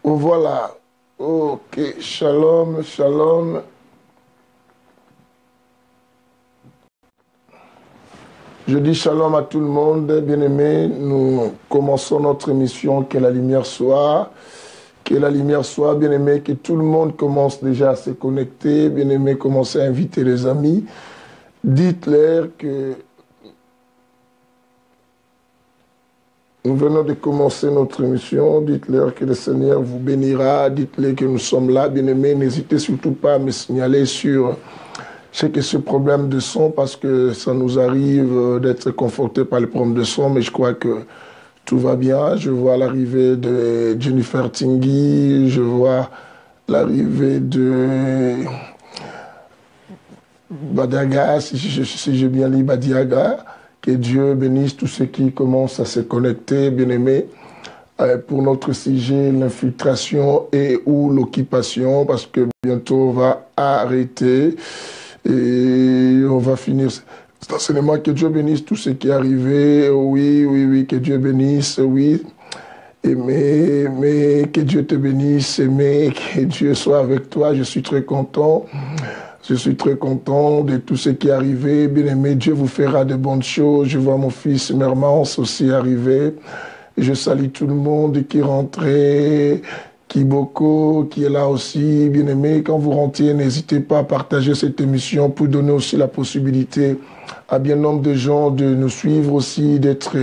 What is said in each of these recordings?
Voilà. Ok. Shalom, shalom. Je dis shalom à tout le monde, bien-aimés. Nous commençons notre émission. Que la lumière soit. Que la lumière soit, bien-aimés. Que tout le monde commence déjà à se connecter. Bien-aimés, commencez à inviter les amis. Dites-leur que nous venons de commencer notre émission. Dites-leur que le Seigneur vous bénira. Dites-leur que nous sommes là, bien-aimés. N'hésitez surtout pas à me signaler sur ce problème de son, parce que ça nous arrive d'être confortés par le problème de son, mais je crois que tout va bien. Je vois l'arrivée de Jennifer Tingui, je vois l'arrivée de Badiaga, si j'ai bien lu Badiaga. Que Dieu bénisse tous ceux qui commencent à se connecter, bien-aimés, pour notre sujet, l'infiltration et ou l'occupation, parce que bientôt on va arrêter et on va finir cet enseignement. Que Dieu bénisse tout ce qui est arrivé. Oui, que Dieu bénisse, oui. Mais que Dieu te bénisse, mais que Dieu soit avec toi. Je suis très content. Je suis très content de tout ce qui est arrivé. Bien-aimé, Dieu vous fera de bonnes choses. Je vois mon fils Mermance aussi arriver. Je salue tout le monde qui est rentré. Kiboko, qui est là aussi, bien-aimé. Quand vous rentrez, n'hésitez pas à partager cette émission pour donner aussi la possibilité à bien nombre de gens de nous suivre aussi, d'être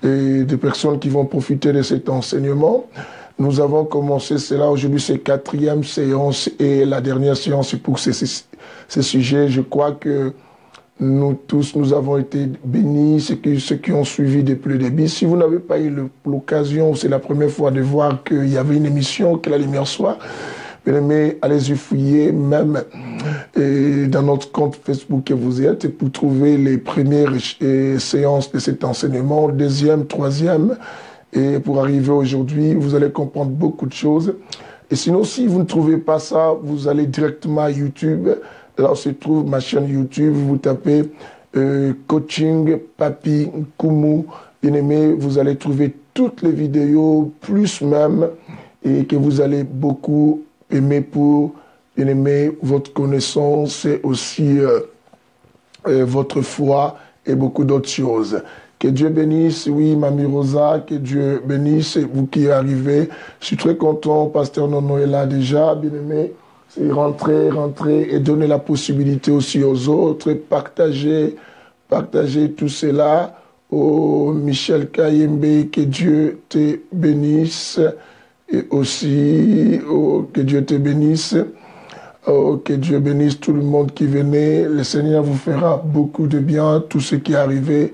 des personnes qui vont profiter de cet enseignement. Nous avons commencé cela aujourd'hui, c'est 4e séance et la dernière séance pour ce sujet. Je crois que nous tous, nous avons été bénis, ceux qui ont suivi depuis le début. Si vous n'avez pas eu l'occasion, c'est la première fois de voir qu'il y avait une émission, que la lumière soit, mais allez-y fouiller, même dans notre compte Facebook que vous êtes, pour trouver les premières séances de cet enseignement, deuxième, troisième. Et pour arriver aujourd'hui, vous allez comprendre beaucoup de choses. Et sinon, si vous ne trouvez pas ça, vous allez directement à YouTube. Là, se trouve ma chaîne YouTube. Vous tapez Coaching Papi Koumou. Bien-aimé, vous allez trouver toutes les vidéos, plus même, et que vous allez beaucoup aimer pour, bien-aimé, votre connaissance et aussi votre foi et beaucoup d'autres choses. Que Dieu bénisse, oui, Mamie Rosa, que Dieu bénisse, vous qui arrivez. Je suis très content, Pasteur Nono est là déjà, bien-aimé. C'est rentrer et donner la possibilité aussi aux autres, partager tout cela. Oh, Michel Kayembe, que Dieu te bénisse. Et aussi, oh, que Dieu te bénisse. Oh, que Dieu bénisse tout le monde qui venait. Le Seigneur vous fera beaucoup de bien, tout ce qui est arrivé.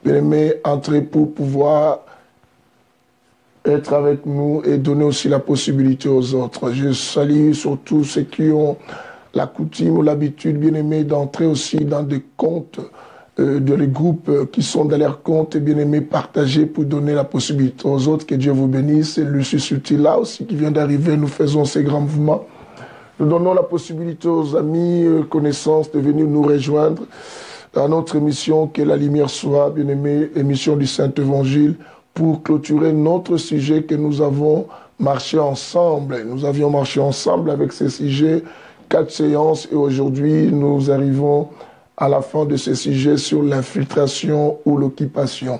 Bien-aimés, entrez pour pouvoir être avec nous et donner aussi la possibilité aux autres. Je salue surtout ceux qui ont la coutume ou l'habitude, bien-aimés, d'entrer aussi dans des comptes, de les groupes qui sont dans leurs comptes, et bien-aimés, partager pour donner la possibilité aux autres. Que Dieu vous bénisse. Et Lucie Sutil là aussi qui vient d'arriver, nous faisons ces grands mouvements. Nous donnons la possibilité aux amis, connaissances de venir nous rejoindre dans notre émission, que la lumière soit, bien-aimé, émission du Saint-Évangile, pour clôturer notre sujet que nous avons marché ensemble. Nous avions marché ensemble avec ce sujet, 4 séances, et aujourd'hui, nous arrivons à la fin de ce sujet sur l'infiltration ou l'occupation.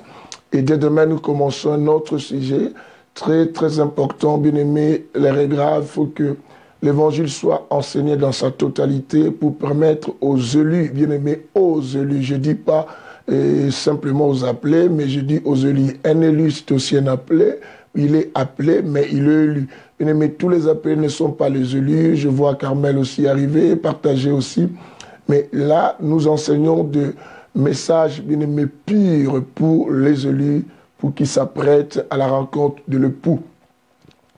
Et dès demain, nous commençons un autre sujet très, très important, bien-aimé, les graves, il faut que l'Évangile soit enseigné dans sa totalité pour permettre aux élus, bien-aimés, aux élus, je ne dis pas simplement aux appelés, mais je dis aux élus. Un élu, c'est aussi un appelé. Il est appelé, mais il est élu. Bien-aimés, tous les appelés ne sont pas les élus. Je vois Carmel aussi arriver, partager aussi. Mais là, nous enseignons des messages, bien-aimés, purs pour les élus, pour qu'ils s'apprêtent à la rencontre de l'époux.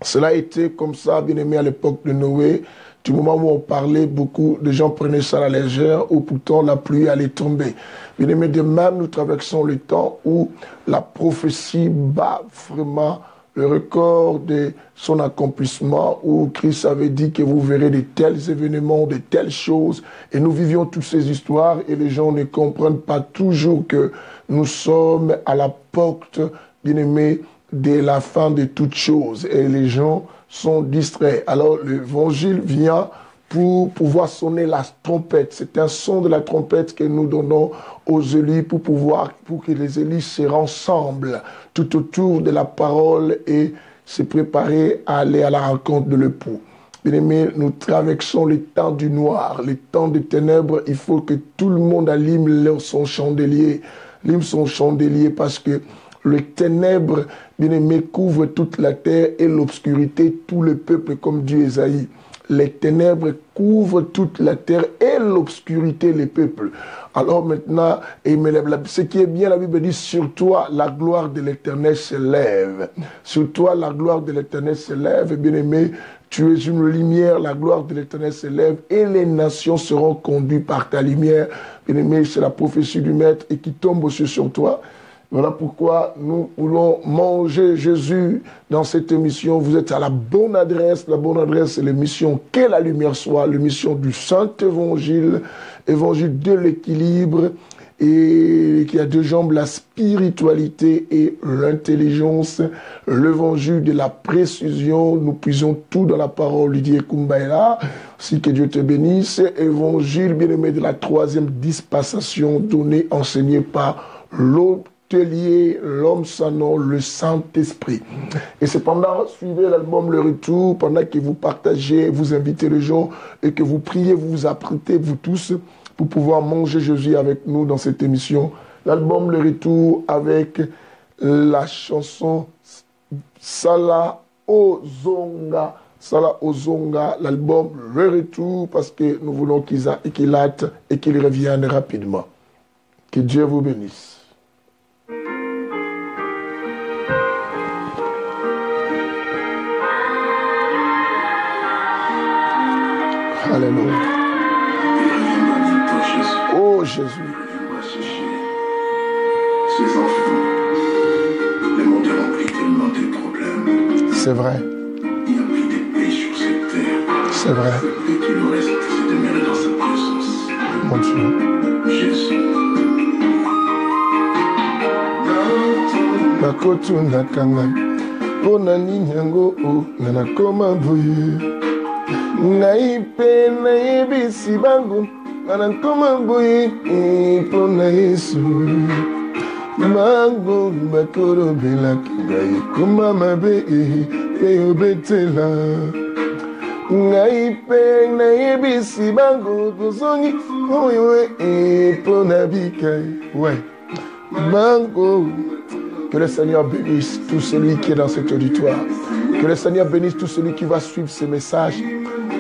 Cela a été comme ça, bien aimé, à l'époque de Noé, du moment où on parlait, beaucoup de gens prenaient ça à la légère, où pourtant la pluie allait tomber. Bien aimé, de même, nous traversons le temps où la prophétie bat vraiment le record de son accomplissement, où Christ avait dit que vous verrez de tels événements, de telles choses, et nous vivions toutes ces histoires, et les gens ne comprennent pas toujours que nous sommes à la porte, bien aimé, de la fin de toutes choses et les gens sont distraits. Alors l'évangile vient pour pouvoir sonner la trompette. C'est un son de la trompette que nous donnons aux élus pour que les élus se rassemblent tout autour de la parole et se préparer à aller à la rencontre de l'époux. Bien-aimés, nous traversons les temps du noir, les temps des ténèbres. Il faut que tout le monde allume son chandelier. Allume son chandelier parce que les ténèbres, bien-aimés, couvrent toute la terre et l'obscurité tout le peuple, comme dit Ésaïe. Les ténèbres couvrent toute la terre et l'obscurité les peuples. Alors maintenant, ce qui est bien, la Bible dit, sur toi, la gloire de l'Éternel s'élève. Sur toi, la gloire de l'Éternel s'élève. Bien-aimé, tu es une lumière, la gloire de l'Éternel s'élève et les nations seront conduites par ta lumière. Bien-aimé, c'est la prophétie du Maître et qui tombe aussi sur toi. Voilà pourquoi nous voulons manger Jésus dans cette émission. Vous êtes à la bonne adresse. La bonne adresse, c'est l'émission « Que la lumière soit », l'émission du Saint-Évangile, évangile de l'équilibre, et qui a deux jambes, la spiritualité et l'intelligence, l'évangile de la précision. Nous puisons tout dans la parole du Dieu Kumbaïla. Si que Dieu te bénisse. Évangile, bien-aimé, de la troisième dispensation donnée, enseignée par l'autre. L'homme sans nom, le Saint-Esprit. Et cependant, suivez l'album Le Retour, pendant que vous partagez, vous invitez les gens et que vous priez, vous vous apprêtez, vous tous, pour pouvoir manger Jésus avec nous dans cette émission. L'album Le Retour avec la chanson Sala Ozonga. Sala Ozonga, l'album Le Retour, parce que nous voulons qu'il hâte et qu'il revienne rapidement. Que Dieu vous bénisse. Alléluia. Oh Jésus. Ces enfants, le monde est rempli tellement de problèmes. C'est vrai. Il y a plus de paix sur cette terre. C'est vrai. Le peu qui nous reste, c'est de demeurer dans sa présence. Mon Dieu. Jésus. Makotu nakanga. Ponani nyango o nanakoma boye. Naipe naibisi bangu nanakoma boye pona Yesu. Mango makoro bela kingai kuma mabe obetela. Naipe naibisi bangu kuzongi oyo pona bikai. Ouais. Mango. Que le Seigneur bénisse tout celui qui est dans cet auditoire. Que le Seigneur bénisse tout celui qui va suivre ces messages.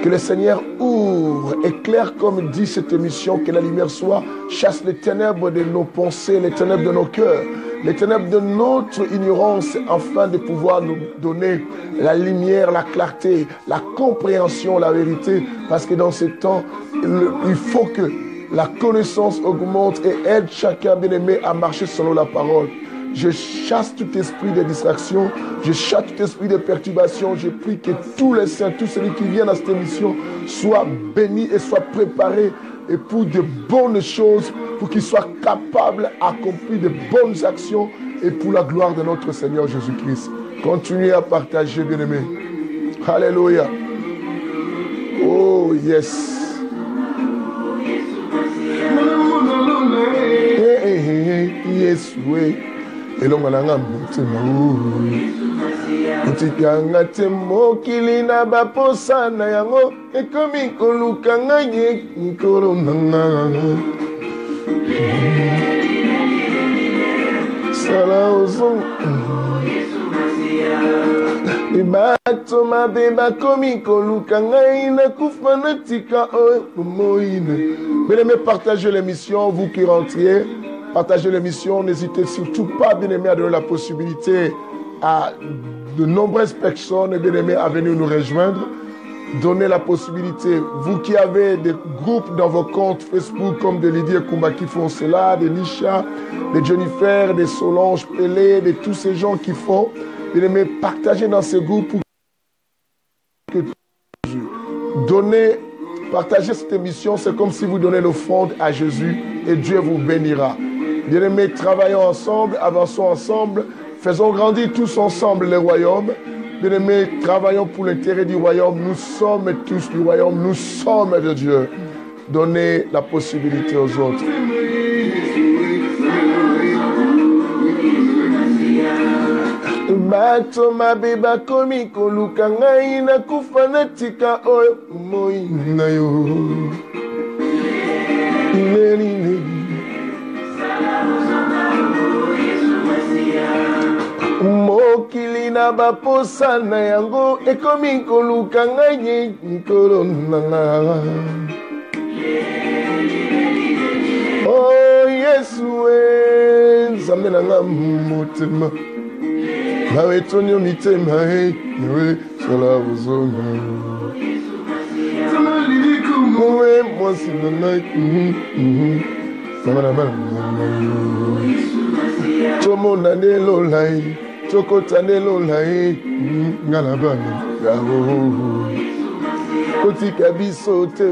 Que le Seigneur ouvre, éclaire comme dit cette émission, que la lumière soit, chasse les ténèbres de nos pensées, les ténèbres de nos cœurs, les ténèbres de notre ignorance, afin de pouvoir nous donner la lumière, la clarté, la compréhension, la vérité. Parce que dans ce temps, il faut que la connaissance augmente et aide chacun bien-aimé à marcher selon la parole. Je chasse tout esprit de distraction, je chasse tout esprit de perturbation. Je prie que tous les saints, tous ceux qui viennent à cette émission soient bénis et soient préparés et pour de bonnes choses, pour qu'ils soient capables d'accomplir de bonnes actions et pour la gloire de notre Seigneur Jésus-Christ. Continuez à partager, bien-aimés. Alléluia. Oh, yes. Yes, oui. Elonga nanga motema utikanga tembo kilina baposa na yango ekomi koluka ngai nkolo nanga sala ozong bato mabe bakomi koluka ngai nakufa natika moine. Bien-aimés, partagez l'émission, vous qui rentriez. Partagez l'émission, n'hésitez surtout pas, bien-aimés, à donner la possibilité à de nombreuses personnes, bien-aimés, à venir nous rejoindre. Donnez la possibilité, vous qui avez des groupes dans vos comptes Facebook, comme de Lydie Kumba qui font cela, de Nisha, de Jennifer, de Solange Pelé, de tous ces gens qui font, bien-aimés, partagez dans ces groupes pour que donnez, partagez cette émission, c'est comme si vous donnez l'offrande à Jésus et Dieu vous bénira. Bien-aimés, travaillons ensemble, avançons ensemble, Faisons grandir tous ensemble le royaume. Bien-aimés, travaillons pour l'intérêt du royaume. Nous sommes tous du royaume. Nous sommes de Dieu. Donnez la possibilité aux autres. Bato mabeba komi koluka ngai na kufa na tika oyo moi na yo. Mokili na baposa na yango ekomi koluka ngai nkolo nanga. Oh Yesu nzambe nanga motema. Mawe tonyo mitema nawe sala buzonga. Mwe mwasi nanai. Samana bana. Chomo nanelo lai. Choko tanelo lai. Ngala bana. Gabo. Koti kabiso te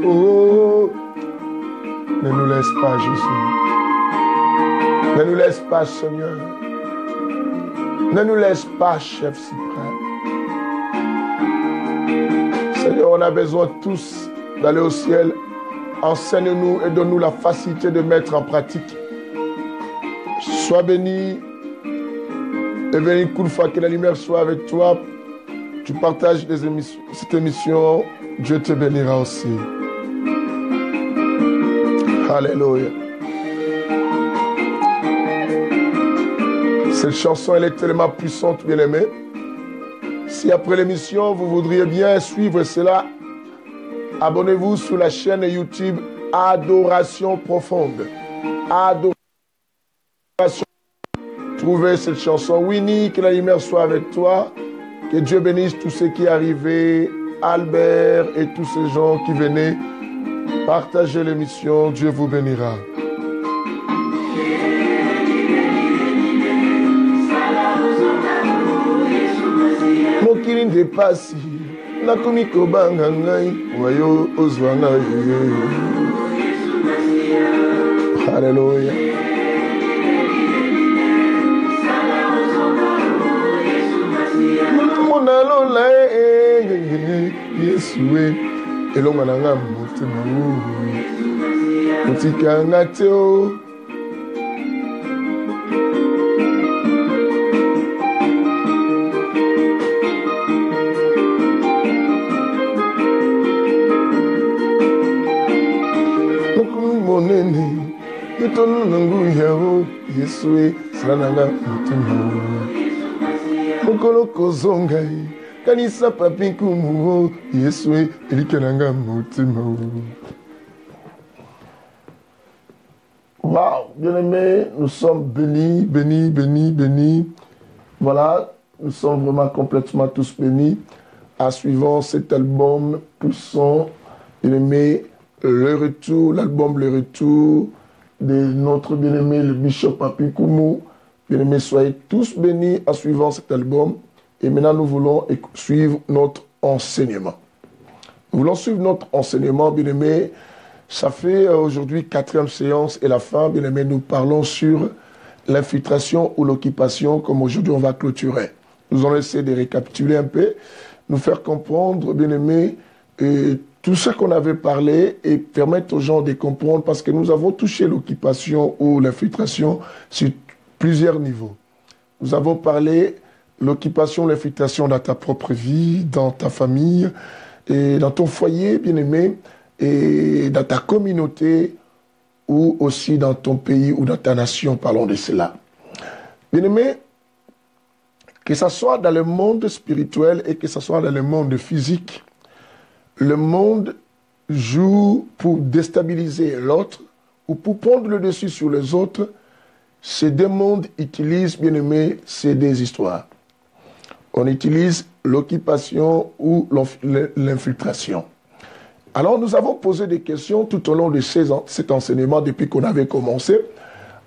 oh. Ne nous laisse pas, Jésus. Ne nous laisse pas, Seigneur. Ne nous laisse pas, chef suprême. Seigneur, on a besoin tous d'aller au ciel. Enseigne-nous et donne-nous la facilité de mettre en pratique. Sois béni. Et béni Koulfa, que la lumière soit avec toi. Tu partages cette émission. Dieu te bénira aussi. Alléluia. Cette chanson, elle est tellement puissante, bien-aimée. Si après l'émission, vous voudriez bien suivre cela, abonnez-vous sur la chaîne YouTube Adoration Profonde. Adoration. Trouvez cette chanson. Winnie, que la lumière soit avec toi. Que Dieu bénisse tous ceux qui arrivaient, Albert et tous ces gens qui venaient. Partagez l'émission. Dieu vous bénira. Mokili ndepasi nakomi kobanga ngai wayo ozwa ngai. Hallelujah. Mona lola Yesu elonga na nga motema mutika nga te o. Tono nangu yao Yesu sananga mutema mukolo kozongai kanisa papikumu Yesu elikananga mutema. Wow, bien-aimés, nous sommes bénis, bénis, bénis, bénis. Voilà, nous sommes vraiment complètement tous bénis en suivant cet album puissant, bien-aimé, l'album Le Retour de notre bien-aimé, le Bishop Papikumu. Bien-aimés, soyez tous bénis en suivant cet album. Et maintenant, nous voulons suivre notre enseignement. Nous voulons suivre notre enseignement, bien-aimés. Ça fait aujourd'hui 4e séance et la fin, bien-aimés, nous parlons sur l'infiltration ou l'occupation, comme aujourd'hui on va clôturer. Nous allons essayer de récapituler un peu, nous faire comprendre, bien-aimés, tout ce qu'on avait parlé et permettre aux gens de comprendre, parce que nous avons touché l'occupation ou l'infiltration sur plusieurs niveaux. Nous avons parlé l'occupation, l'infiltration dans ta propre vie, dans ta famille, et dans ton foyer, bien-aimé, et dans ta communauté, ou aussi dans ton pays ou dans ta nation, parlons de cela. Bien-aimé, que ce soit dans le monde spirituel et que ce soit dans le monde physique, le monde joue pour déstabiliser l'autre ou pour prendre le dessus sur les autres. Ces deux mondes utilisent, bien aimé, ces deux histoires. On utilise l'occupation ou l'infiltration. Alors nous avons posé des questions tout au long de cet enseignement depuis qu'on avait commencé,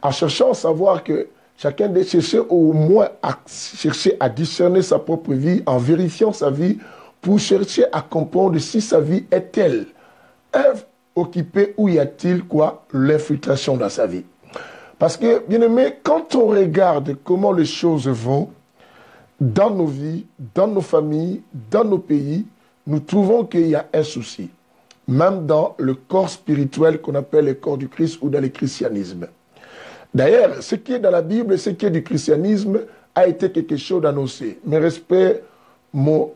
en cherchant à savoir que chacun de chercher au moins à chercher à discerner sa propre vie, en vérifiant sa vie, pour chercher à comprendre si sa vie est-elle occupée ou y a-t-il quoi l'infiltration dans sa vie. Parce que, bien aimé, quand on regarde comment les choses vont dans nos vies, dans nos familles, dans nos pays, nous trouvons qu'il y a un souci. Même dans le corps spirituel qu'on appelle le corps du Christ ou dans le christianisme. D'ailleurs, ce qui est dans la Bible et ce qui est du christianisme a été quelque chose d'annoncé. Mes respects, mon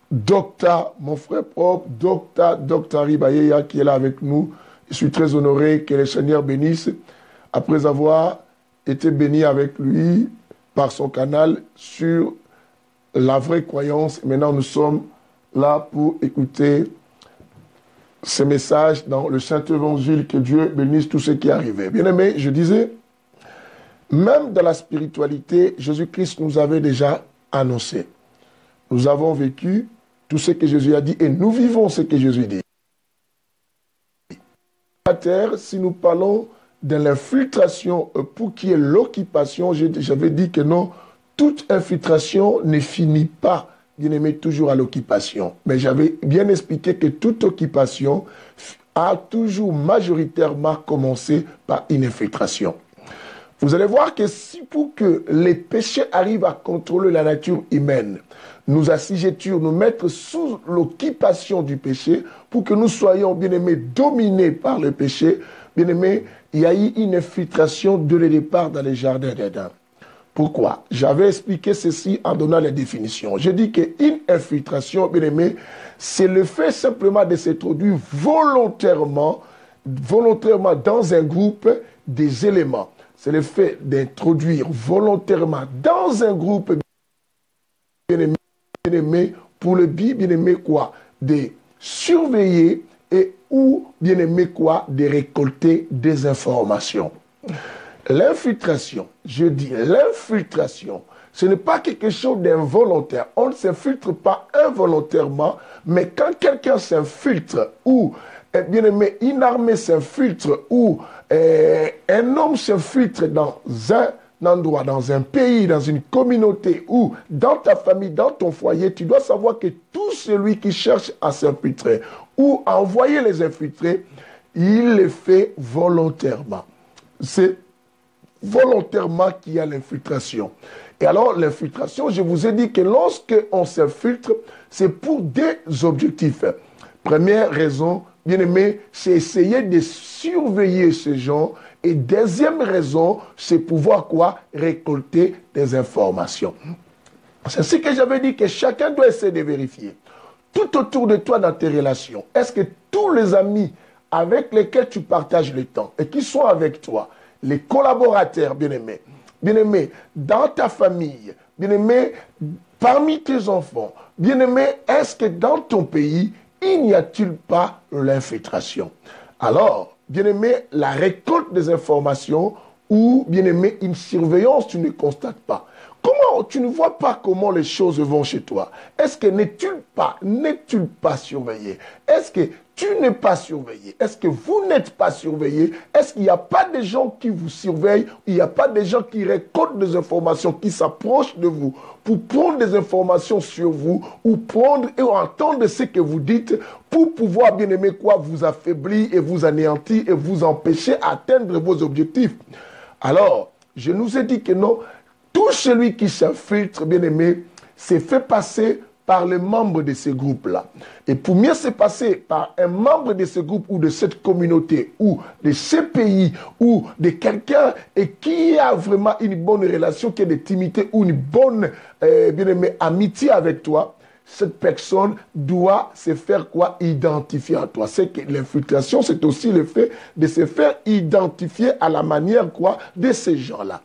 docteur, mon frère propre, docteur Ribayeya qui est là avec nous. Je suis très honoré que le Seigneur bénisse. Après avoir été béni avec lui par son canal sur la vraie croyance, maintenant nous sommes là pour écouter ces messages dans le Saint-Évangile. Que Dieu bénisse tout ce qui est arrivé. Bien aimé, je disais, même dans la spiritualité, Jésus-Christ nous avait déjà annoncé. Nous avons vécu tout ce que Jésus a dit et nous vivons ce que Jésus dit. À terre, si nous parlons de l'infiltration pour qu'il y ait l'occupation, j'avais dit que non, toute infiltration ne finit pas, bien aimé, toujours à l'occupation. Mais j'avais bien expliqué que toute occupation a toujours majoritairement commencé par une infiltration. Vous allez voir que si pour que les péchés arrivent à contrôler la nature humaine, nous assujettir, nous mettre sous l'occupation du péché, pour que nous soyons, bien aimés, dominés par le péché, bien aimés, il y a eu une infiltration dès le départ dans les jardins d'Éden. Pourquoi? J'avais expliqué ceci en donnant les définitions. J'ai dit qu'une infiltration, bien aimé, c'est le fait simplement de s'introduire volontairement dans un groupe des éléments. C'est le fait d'introduire volontairement dans un groupe bien aimé pour le but, bien aimé quoi? De surveiller et ou bien aimé quoi? De récolter des informations. L'infiltration, je dis l'infiltration, ce n'est pas quelque chose d'involontaire. On ne s'infiltre pas involontairement, mais quand quelqu'un s'infiltre ou bien aimé, une armée s'infiltre ou un homme s'infiltre dans un endroit, dans un pays, dans une communauté ou dans ta famille, dans ton foyer, tu dois savoir que tout celui qui cherche à s'infiltrer ou à envoyer les infiltrés, il le fait volontairement. C'est volontairement qu'il y a l'infiltration. Et alors, l'infiltration, je vous ai dit que lorsque on s'infiltre, c'est pour des objectifs. Première raison, bien aimé, c'est essayer de surveiller ces gens. Et deuxième raison, c'est pouvoir quoi? Récolter des informations. C'est ce que j'avais dit, que chacun doit essayer de vérifier. Tout autour de toi dans tes relations, est-ce que tous les amis avec lesquels tu partages le temps et qui sont avec toi, les collaborateurs, bien-aimés, dans ta famille, bien-aimés, parmi tes enfants, bien-aimés, est-ce que dans ton pays, il n'y a-t-il pas l'infiltration? Alors, bien-aimé, la récolte des informations ou, bien-aimé, une surveillance, tu ne constates pas. Comment tu ne vois pas comment les choses vont chez toi? Est-ce que n'es-tu pas surveillé? Est-ce que tu n'es pas surveillé? Est-ce que vous n'êtes pas surveillé? Est-ce qu'il n'y a pas des gens qui vous surveillent? Il n'y a pas des gens qui récoltent des informations, qui s'approchent de vous pour prendre des informations sur vous ou prendre et entendre ce que vous dites pour pouvoir, bien aimer quoi, vous affaiblir et vous anéantir et vous empêcher d'atteindre vos objectifs? Alors, je nous ai dit que non. Tout celui qui s'infiltre, bien aimé, s'est fait passer par les membres de ce groupe-là. Et pour mieux se passer par un membre de ce groupe ou de cette communauté ou de ce pays ou de quelqu'un et qui a vraiment une bonne relation, qui a d'intimité ou une bonne bien aimé, amitié avec toi, cette personne doit se faire quoi? Identifier à toi. C'est que l'infiltration, c'est aussi le fait de se faire identifier à la manière quoi? De ces gens-là.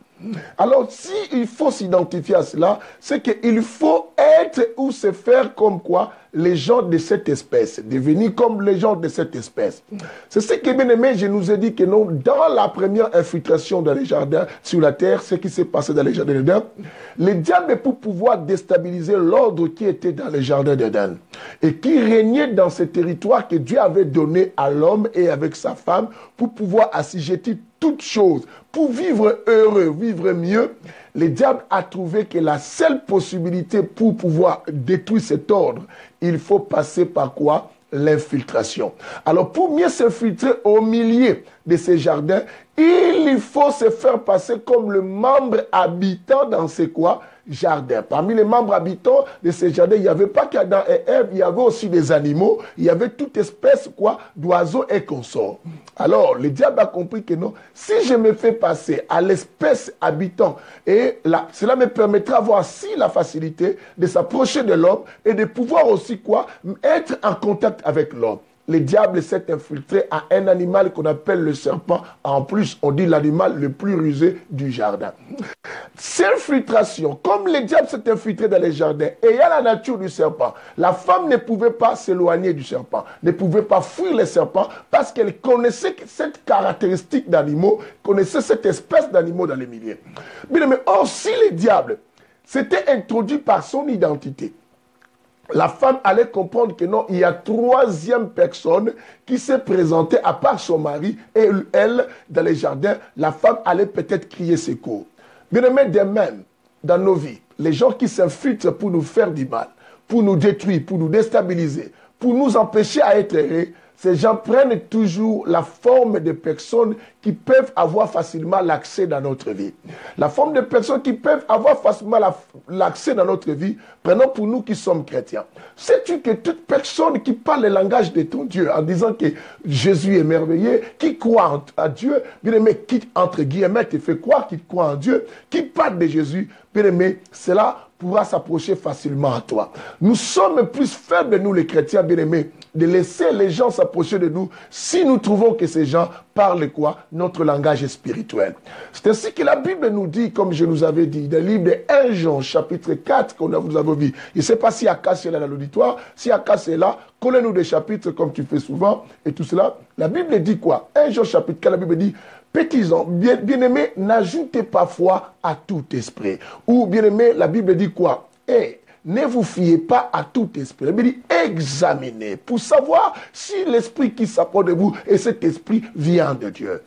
Alors, s'il faut s'identifier à cela, c'est qu'il faut être ou se faire comme quoi les gens de cette espèce, devenir comme les gens de cette espèce. C'est ce que, bien aimé, je nous ai dit que non, dans la première infiltration dans les jardins sur la terre, ce qui s'est passé dans les jardins d'Éden, le diable, pour pouvoir déstabiliser l'ordre qui était dans les jardins d'Éden et qui régnait dans ce territoire que Dieu avait donné à l'homme et avec sa femme pour pouvoir assujettir toutes choses, pour vivre heureux, vivre mieux, le diable a trouvé que la seule possibilité pour pouvoir détruire cet ordre, il faut passer par quoi? l'infiltration. Alors, pour mieux s'infiltrer au milieu de ces jardins, il faut se faire passer comme le membre habitant dans ces quoi? Jardins. Parmi les membres habitants de ces jardins, il n'y avait pas qu'Adam et Ève, il y avait aussi des animaux, il y avait toute espèce quoi, d'oiseaux et consorts. Alors, le diable a compris que non, si je me fais passer à l'espèce habitant, et là, cela me permettra d'avoir si la facilité de s'approcher de l'homme et de pouvoir aussi quoi, être en contact avec l'homme. Le diable s'est infiltré à un animal qu'on appelle le serpent. En plus, on dit l'animal le plus rusé du jardin. Cette infiltration, comme le diable s'est infiltré dans les jardins, ayant la nature du serpent, la femme ne pouvait pas s'éloigner du serpent, ne pouvait pas fuir les serpents parce qu'elle connaissait cette caractéristique d'animaux, connaissait cette espèce d'animaux dans les milieux. Mais or, si le diable s'était introduit par son identité, la femme allait comprendre que non, il y a troisième personne qui s'est présentée à part son mari et elle, dans les jardins, la femme allait peut-être crier secours. Bien aimé, de même, dans nos vies, les gens qui s'infiltrent pour nous faire du mal, pour nous détruire, pour nous déstabiliser, pour nous empêcher à être heureux, ces gens prennent toujours la forme de personnes qui peuvent avoir facilement l'accès dans notre vie. La forme de personnes qui peuvent avoir facilement l'accès dans notre vie, prenons pour nous qui sommes chrétiens. Sais-tu que toute personne qui parle le langage de ton Dieu en disant que Jésus est merveilleux, qui croit à Dieu, bien aimé, qui entre guillemets te fait croire qu'il croit en Dieu, qui parle de Jésus, bien aimé, cela pourra s'approcher facilement à toi. Nous sommes plus faibles, nous les chrétiens bien-aimés, de laisser les gens s'approcher de nous si nous trouvons que ces gens parlent quoi? Notre langage spirituel. C'est ainsi que la Bible nous dit, comme je nous avais dit, dans le livre de 1 Jean, chapitre 4, qu'on a, vous avez vu. Je ne sais pas si Akas est là dans l'auditoire. Si Akas est là, collez-nous des chapitres comme tu fais souvent et tout cela. La Bible dit quoi? 1 Jean, chapitre 4, la Bible dit, petits hommes, bien-aimés, n'ajoutez pas foi à tout esprit. Ou bien-aimés, la Bible dit quoi? Et ne vous fiez pas à tout esprit. La Bible dit examinez pour savoir si l'esprit qui s'approche de vous et cet esprit vient de Dieu.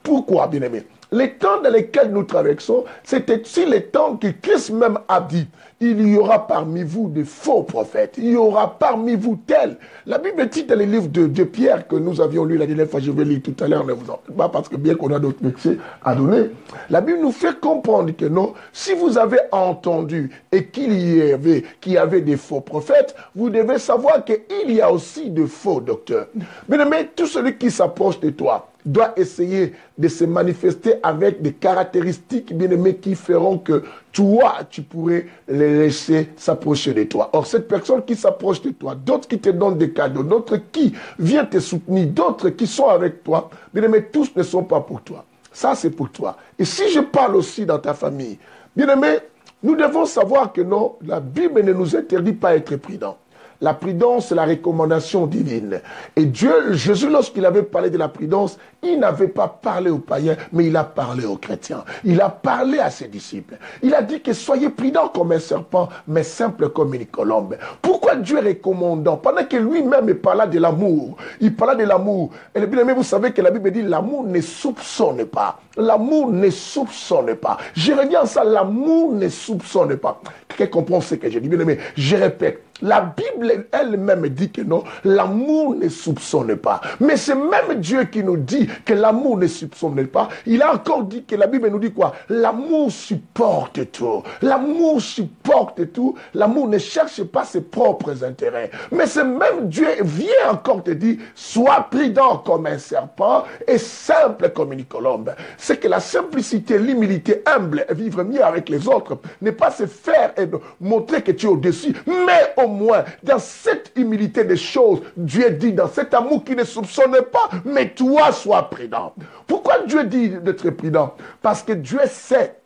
Pourquoi, bien-aimés? Les temps dans lesquels nous traversons, c'était aussi les temps que Christ même a dit. Il y aura parmi vous de faux prophètes. Il y aura parmi vous tels. La Bible dit dans les livres de Pierre que nous avions lu la dernière fois, je vais lire tout à l'heure, ne vous en pas parce que bien qu'on a d'autres versets à donner. La Bible nous fait comprendre que non, si vous avez entendu et qu'il y avait des faux prophètes, vous devez savoir qu'il y a aussi de faux docteurs. Mais tout celui qui s'approche de toi doit essayer de se manifester avec des caractéristiques bien-aimées qui feront que toi, tu pourrais les laisser s'approcher de toi. Or, cette personne qui s'approche de toi, d'autres qui te donnent des cadeaux, d'autres qui viennent te soutenir, d'autres qui sont avec toi, bien-aimés, tous ne sont pas pour toi. Ça, c'est pour toi. Et si je parle aussi dans ta famille, bien-aimés, nous devons savoir que non, la Bible ne nous interdit pas d'être prudents. La prudence, c'est la recommandation divine. Et Dieu, Jésus, lorsqu'il avait parlé de la prudence, il n'avait pas parlé aux païens, mais il a parlé aux chrétiens. Il a parlé à ses disciples. Il a dit que soyez prudents comme un serpent, mais simples comme une colombe. Pourquoi Dieu est recommandant? Pendant que lui-même parlait de l'amour. Il parlait de l'amour. Et bien aimé, vous savez que la Bible dit l'amour ne soupçonne pas. L'amour ne soupçonne pas. Je reviens à ça, l'amour ne soupçonne pas. Quelqu'un comprend ce que je dis? Bien aimé, je répète. La Bible elle-même dit que non, l'amour ne soupçonne pas. Mais c'est même Dieu qui nous dit que l'amour ne soupçonne pas. Il a encore dit que la Bible nous dit quoi? L'amour supporte tout. L'amour supporte tout. L'amour ne cherche pas ses propres intérêts. Mais c'est même Dieu vient encore te dire, sois prudent comme un serpent et simple comme une colombe. C'est que la simplicité, l'humilité, humble, vivre mieux avec les autres, n'est pas se faire et montrer que tu es au-dessus, mais au moins, dans cette humilité des choses, Dieu dit dans cet amour qui ne soupçonne pas, mais toi sois prudent. Pourquoi Dieu dit d'être prudent? Parce que Dieu sait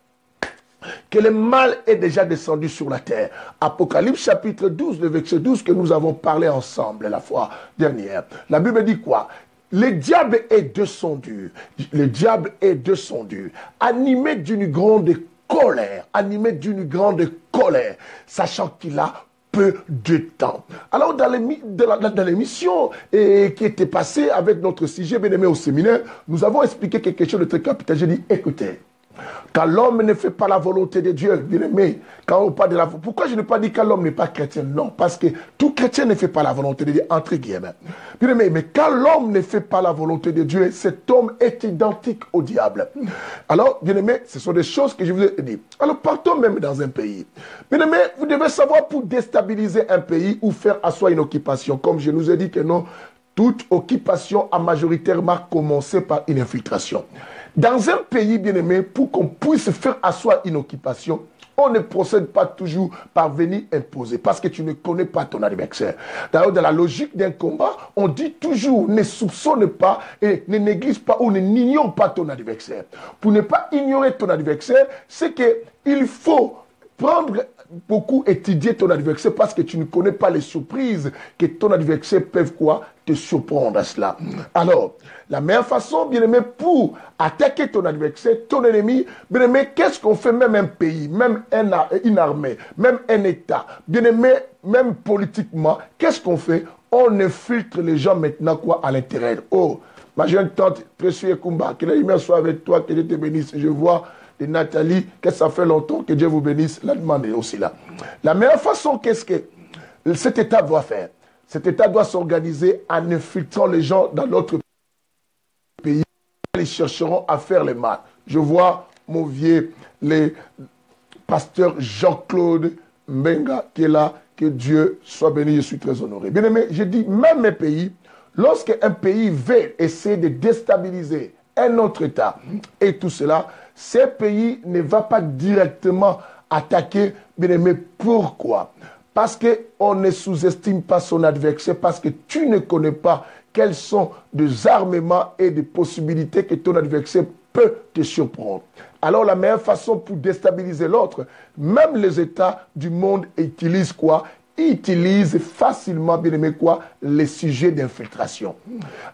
que le mal est déjà descendu sur la terre. Apocalypse chapitre 12, le verset 12 que nous avons parlé ensemble la fois dernière. La Bible dit quoi? Le diable est descendu. Le diable est descendu, animé d'une grande colère, sachant qu'il a peu de temps. Alors, dans l'émission qui était passée avec notre sujet bien-aimé au séminaire, nous avons expliqué quelque chose de très capital. J'ai dit, écoutez, Quand l'homme ne fait pas la volonté de Dieu, bien aimé, quand on parle de la volonté, pourquoi je n'ai pas dit que l'homme n'est pas chrétien? Non, parce que tout chrétien ne fait pas la volonté de Dieu, entre guillemets. Bien aimé, mais quand l'homme ne fait pas la volonté de Dieu, cet homme est identique au diable. Alors, bien aimé, ce sont des choses que je vous ai dit. Alors, partons même dans un pays. Bien aimé, vous devez savoir, pour déstabiliser un pays ou faire asseoir une occupation, comme je nous ai dit que non, toute occupation a majoritairement commencé par une infiltration. Dans un pays, bien aimé, pour qu'on puisse faire asseoir une occupation, on ne procède pas toujours par venir imposer, parce que tu ne connais pas ton adversaire. D'ailleurs, dans la logique d'un combat, on dit toujours, ne soupçonne pas et ne néglige pas ou ne n'ignore pas ton adversaire. Pour ne pas ignorer ton adversaire, c'est qu'il faut prendre beaucoup, étudier ton adversaire, parce que tu ne connais pas les surprises que ton adversaire peut te surprendre à cela. Alors, la meilleure façon, bien aimé, pour attaquer ton adversaire, ton ennemi, bien aimé, qu'est-ce qu'on fait? Même un pays, même une armée, même un État, bien aimé, même politiquement, qu'est-ce qu'on fait? On infiltre les gens maintenant à l'intérieur. Oh, ma jeune tante, précieux Kumba, que la lumière soit avec toi, que Dieu te bénisse. Je vois de Nathalie, que ça fait longtemps, que Dieu vous bénisse. La demande est aussi là. La meilleure façon, qu'est-ce que cet État doit faire? Cet État doit s'organiser en infiltrant les gens dans notre pays. Ils chercheront à faire le mal. Je vois mon vieux, le pasteur Jean-Claude Mbenga qui est là. Que Dieu soit béni, je suis très honoré. Bien aimé, je dis, même mes pays, lorsque un pays veut essayer de déstabiliser un autre État et tout cela, ce pays ne va pas directement attaquer, bien aimé. Pourquoi? Parce qu'on ne sous-estime pas son adversaire, parce que tu ne connais pas quels sont des armements et des possibilités que ton adversaire peut te surprendre. Alors la meilleure façon pour déstabiliser l'autre, même les États du monde utilisent quoi? Utilisent facilement, bien aimé, les sujets d'infiltration.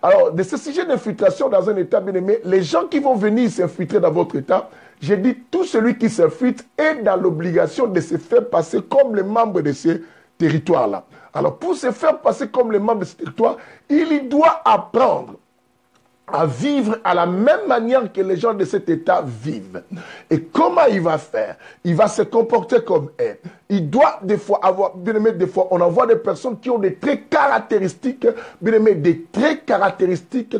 Alors, de ces sujets d'infiltration dans un État, bien aimé, les gens qui vont venir s'infiltrer dans votre État, j'ai dit, tout celui qui s'infiltre est dans l'obligation de se faire passer comme les membres de ces territoires-là. Alors, pour se faire passer comme les membres de ce territoire, il doit apprendre à vivre à la même manière que les gens de cet État vivent. Et comment il va faire? Il va se comporter comme eux. Il doit des fois avoir, bien aimé, des fois, on envoie des personnes qui ont des traits caractéristiques, bien aimé, des traits caractéristiques,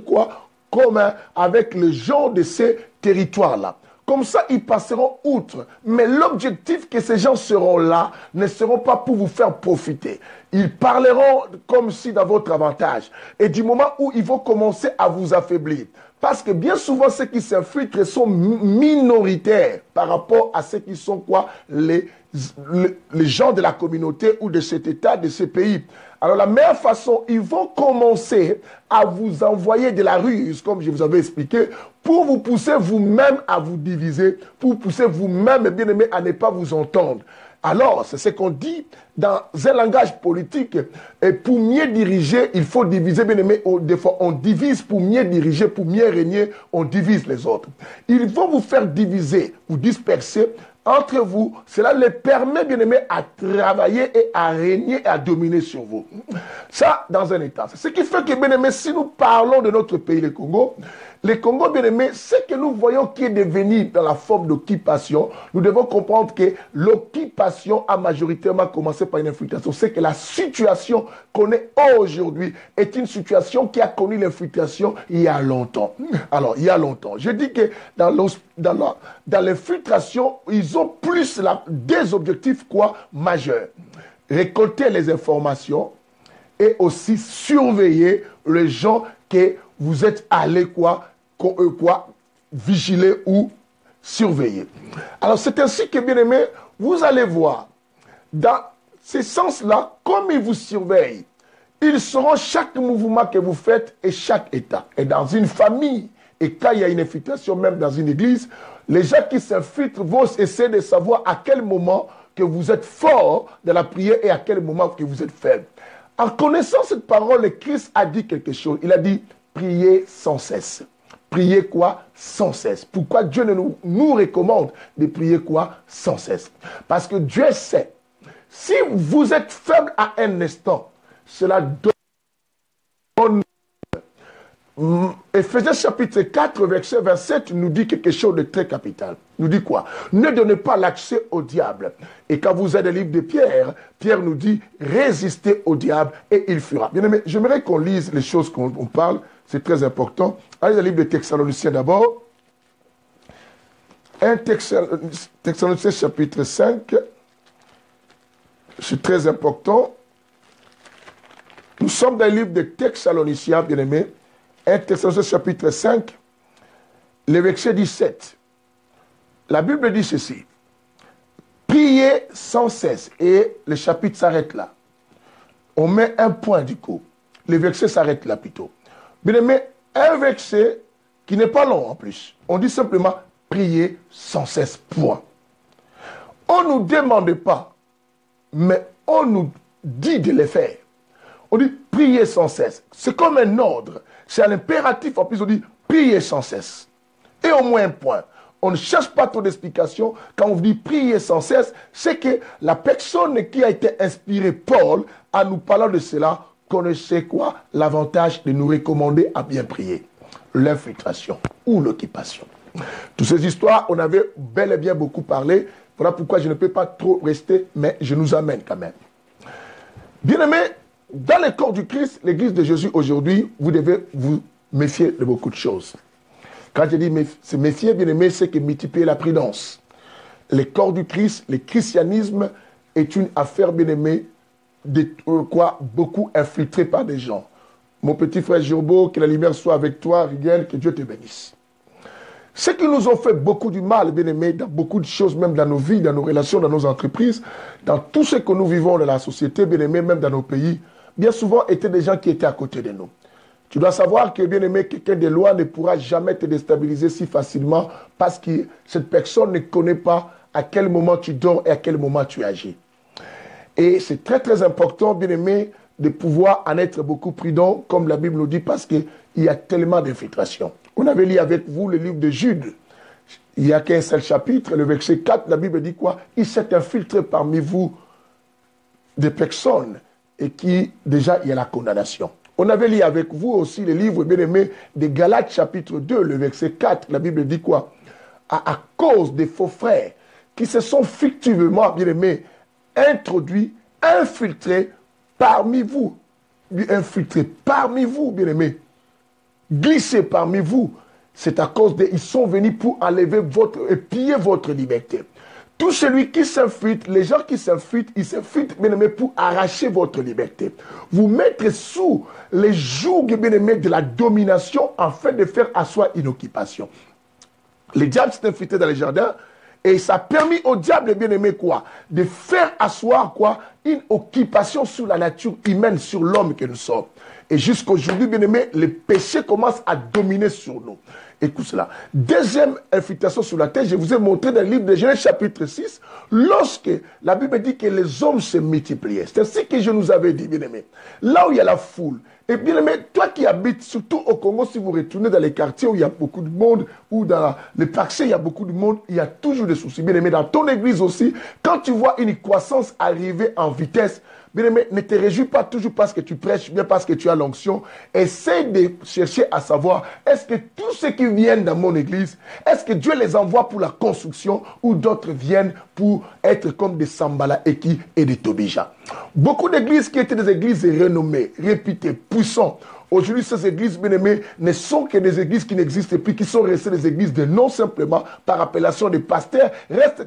communs avec les gens de ces territoires-là. Comme ça, ils passeront outre. Mais l'objectif que ces gens seront là ne seront pas pour vous faire profiter. Ils parleront comme si dans votre avantage. Et du moment où ils vont commencer à vous affaiblir. Parce que bien souvent, ceux qui s'infiltrent sont minoritaires par rapport à ceux qui sont les gens de la communauté ou de cet État, de ce pays. Alors la meilleure façon, ils vont commencer à vous envoyer de la ruse, comme je vous avais expliqué, pour vous pousser vous-même à vous diviser, pour vous pousser vous-même, bien aimé, à ne pas vous entendre. Alors, c'est ce qu'on dit dans un langage politique. Et pour mieux diriger, il faut diviser, bien aimé. Des fois, on divise pour mieux diriger, pour mieux régner, on divise les autres. Ils vont vous faire diviser, vous disperser entre vous. Cela les permet, bien aimé, à travailler et à régner et à dominer sur vous. Ça, dans un État. C'est ce qui fait que, bien aimé, si nous parlons de notre pays, le Congo, bien aimé, ce que nous voyons qui est devenu dans la forme d'occupation, nous devons comprendre que l'occupation a majoritairement commencé par une infiltration. C'est que la situation qu'on est aujourd'hui est une situation qui a connu l'infiltration il y a longtemps. Alors, il y a longtemps. Je dis que dans l'infiltration, ils ont plus des objectifs majeurs. Récolter les informations et aussi surveiller les gens que vous êtes allés vigiler ou surveiller. Alors c'est ainsi que, bien aimé, vous allez voir, dans ce sens-là, comme ils vous surveillent, ils sauront chaque mouvement que vous faites et chaque état. Et dans une famille, et quand il y a une infiltration, même dans une église, les gens qui s'infiltrent vont essayer de savoir à quel moment que vous êtes fort dans la prière et à quel moment que vous êtes faible. En connaissant cette parole, le Christ a dit quelque chose. Il a dit, priez sans cesse. Priez sans cesse. Pourquoi Dieu nous recommande de prier sans cesse? Parce que Dieu sait, si vous êtes faible à un instant, cela donne Éphésiens chapitre 4, verset 27 nous dit quelque chose de très capital. Nous dit quoi? Ne donnez pas l'accès au diable. Et quand vous êtes le livre de Pierre, Pierre nous dit résistez au diable et il fuira. Bien aimé, j'aimerais qu'on lise les choses qu'on parle. C'est très important. Allez dans le livre de Thessaloniciens d'abord. 1 Thessaloniciens chapitre 5. C'est très important. Nous sommes dans le livre de Thessaloniciens, bien aimé. 1 Thessaloniciens chapitre 5, le verset 17. La Bible dit ceci. Priez sans cesse. Et le chapitre s'arrête là. On met un point du coup. Le verset s'arrête là plutôt. Bien aimé, un verset qui n'est pas long en plus. On dit simplement priez sans cesse, point. On ne nous demande pas, mais on nous dit de le faire. On dit priez sans cesse. C'est comme un ordre. C'est un impératif. En plus, on dit priez sans cesse. Et au moins un point. On ne cherche pas trop d'explications. Quand on dit prier sans cesse, c'est que la personne qui a été inspirée, Paul, en nous parlant de cela, connaissait quoi? L'avantage de nous recommander à bien prier. L'infiltration ou l'occupation. Toutes ces histoires, on avait bel et bien beaucoup parlé. Voilà pourquoi je ne peux pas trop rester, mais je nous amène quand même. Bien aimé, dans le corps du Christ, l'église de Jésus aujourd'hui, vous devez vous méfier de beaucoup de choses. Quand je dis se méfier, bien aimé, c'est que multiplier la prudence. Le corps du Christ, le christianisme est une affaire, bien aimé, de quoi beaucoup infiltrée par des gens. Mon petit frère Jourbo, que la lumière soit avec toi, Rigel, que Dieu te bénisse. Ceux qui nous ont fait beaucoup du mal, bien aimé, dans beaucoup de choses, même dans nos vies, dans nos relations, dans nos entreprises, dans tout ce que nous vivons dans la société, bien aimé, même dans nos pays, bien souvent étaient des gens qui étaient à côté de nous. Tu dois savoir que, bien aimé, quelqu'un de loin ne pourra jamais te déstabiliser si facilement parce que cette personne ne connaît pas à quel moment tu dors et à quel moment tu agis. Et c'est très très important, bien aimé, de pouvoir en être beaucoup prudent, comme la Bible nous dit, parce qu'il y a tellement d'infiltration. On avait lu avec vous le livre de Jude. Il n'y a qu'un seul chapitre, le verset 4, la Bible dit quoi? Il s'est infiltré parmi vous des personnes et qui, déjà, il y a la condamnation. On avait lu avec vous aussi le livre, bien aimé, de Galates chapitre 2, le verset 4, la Bible dit quoi? À cause des faux frères qui se sont fictivement, bien aimés, introduits, infiltrés parmi vous. Infiltrés parmi vous, bien aimés. Glissés parmi vous. C'est à cause ils sont venus pour enlever et piller votre liberté. Tout celui qui s'infiltre, les gens qui s'infiltrent, ils s'infiltrent, bien aimé, pour arracher votre liberté. Vous mettre sous les jougs, bien aimé, de la domination afin de faire asseoir une occupation. Le diable s'est infiltré dans les jardins et ça a permis au diable, bien aimé, quoi? De faire asseoir, quoi? Une occupation sur la nature humaine, sur l'homme que nous sommes. Et jusqu'aujourd'hui, bien aimé, le péché commence à dominer sur nous. Écoute cela. Deuxième infiltration sur la terre, je vous ai montré dans le livre de Genèse chapitre 6, lorsque la Bible dit que les hommes se multipliaient. C'est ce que je nous avais dit, bien aimé. Là où il y a la foule, et bien aimé, toi qui habites surtout au Congo, si vous retournez dans les quartiers où il y a beaucoup de monde, ou dans les quartiers il y a beaucoup de monde, il y a toujours des soucis. Bien aimé, dans ton église aussi, quand tu vois une croissance arriver en vitesse, bien aimé, ne te réjouis pas toujours parce que tu prêches, bien parce que tu as l'onction. Essaye de chercher à savoir, est-ce que tous ceux qui viennent dans mon église, est-ce que Dieu les envoie pour la construction ou d'autres viennent pour être comme des Sambala Eki et des Tobija. Beaucoup d'églises qui étaient des églises renommées, réputées, puissantes, aujourd'hui, ces églises, bien aimées, ne sont que des églises qui n'existent plus, qui sont restées des églises de non simplement par appellation des pasteurs,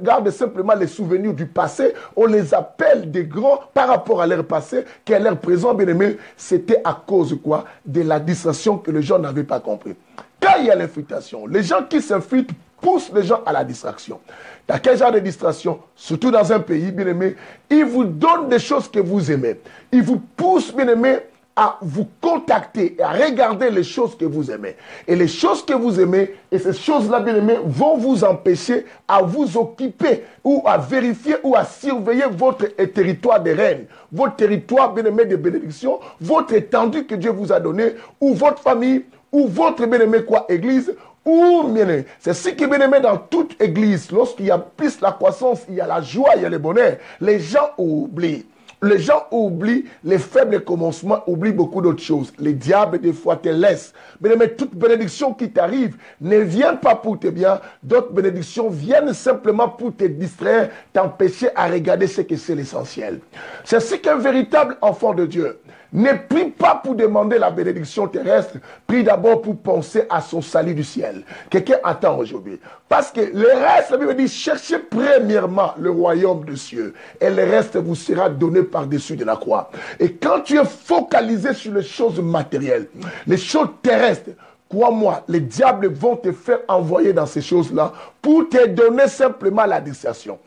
gardent simplement les souvenirs du passé. On les appelle des grands par rapport à leur passé, qu'à leur présent, bien aimé, c'était à cause quoi? De la distraction que les gens n'avaient pas compris. Quand il y a l'infiltration, les gens qui s'infiltrent poussent les gens à la distraction. Dans quel genre de distraction? Surtout dans un pays, bien aimé, ils vous donnent des choses que vous aimez. Ils vous poussent, bien aimé, à vous contacter et à regarder les choses que vous aimez. Et les choses que vous aimez, et ces choses-là, bien aimé, vont vous empêcher à vous occuper ou à vérifier ou à surveiller votre territoire de règne, votre territoire, bien aimé, de bénédiction, votre étendue que Dieu vous a donné, ou votre famille, ou votre, bien aimé, quoi, église, ou, bien aimé, c'est ce qui est bien aimé dans toute église. Lorsqu'il y a plus la croissance, il y a la joie, il y a le bonheur. Les gens oublient. les gens oublient les faibles commencements, oublient beaucoup d'autres choses. Les diables, des fois, te laissent. Mais toute bénédiction qui t'arrive ne vient pas pour tes biens. D'autres bénédictions viennent simplement pour te distraire, t'empêcher à regarder ce que c'est l'essentiel. C'est ainsi qu'un véritable enfant de Dieu ne prie pas pour demander la bénédiction terrestre, prie d'abord pour penser à son salut du ciel. Quelqu'un attend aujourd'hui. Parce que le reste, la Bible dit, cherchez premièrement le royaume de cieux et le reste vous sera donné par-dessus de la croix. Et quand tu es focalisé sur les choses matérielles, les choses terrestres, crois-moi, les diables vont te faire envoyer dans ces choses-là pour te donner simplement la distraction.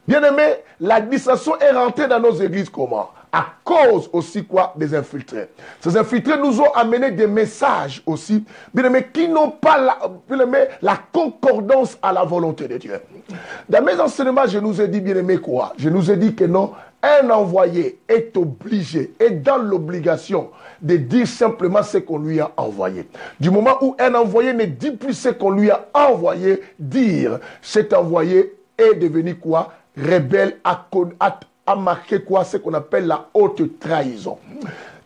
Bien-aimé, la distraction est rentrée dans nos églises comment? À cause aussi quoi? Des infiltrés. Ces infiltrés nous ont amené des messages aussi, bien-aimé, qui n'ont pas la concordance à la volonté de Dieu. Dans mes enseignements, je nous ai dit, bien-aimé, quoi? Je nous ai dit que non, un envoyé est obligé, est dans l'obligation de dire simplement ce qu'on lui a envoyé. Du moment où un envoyé ne dit plus ce qu'on lui a envoyé, dire cet envoyé est devenu quoi? Rebelle, a marqué quoi? Ce qu'on appelle la haute trahison.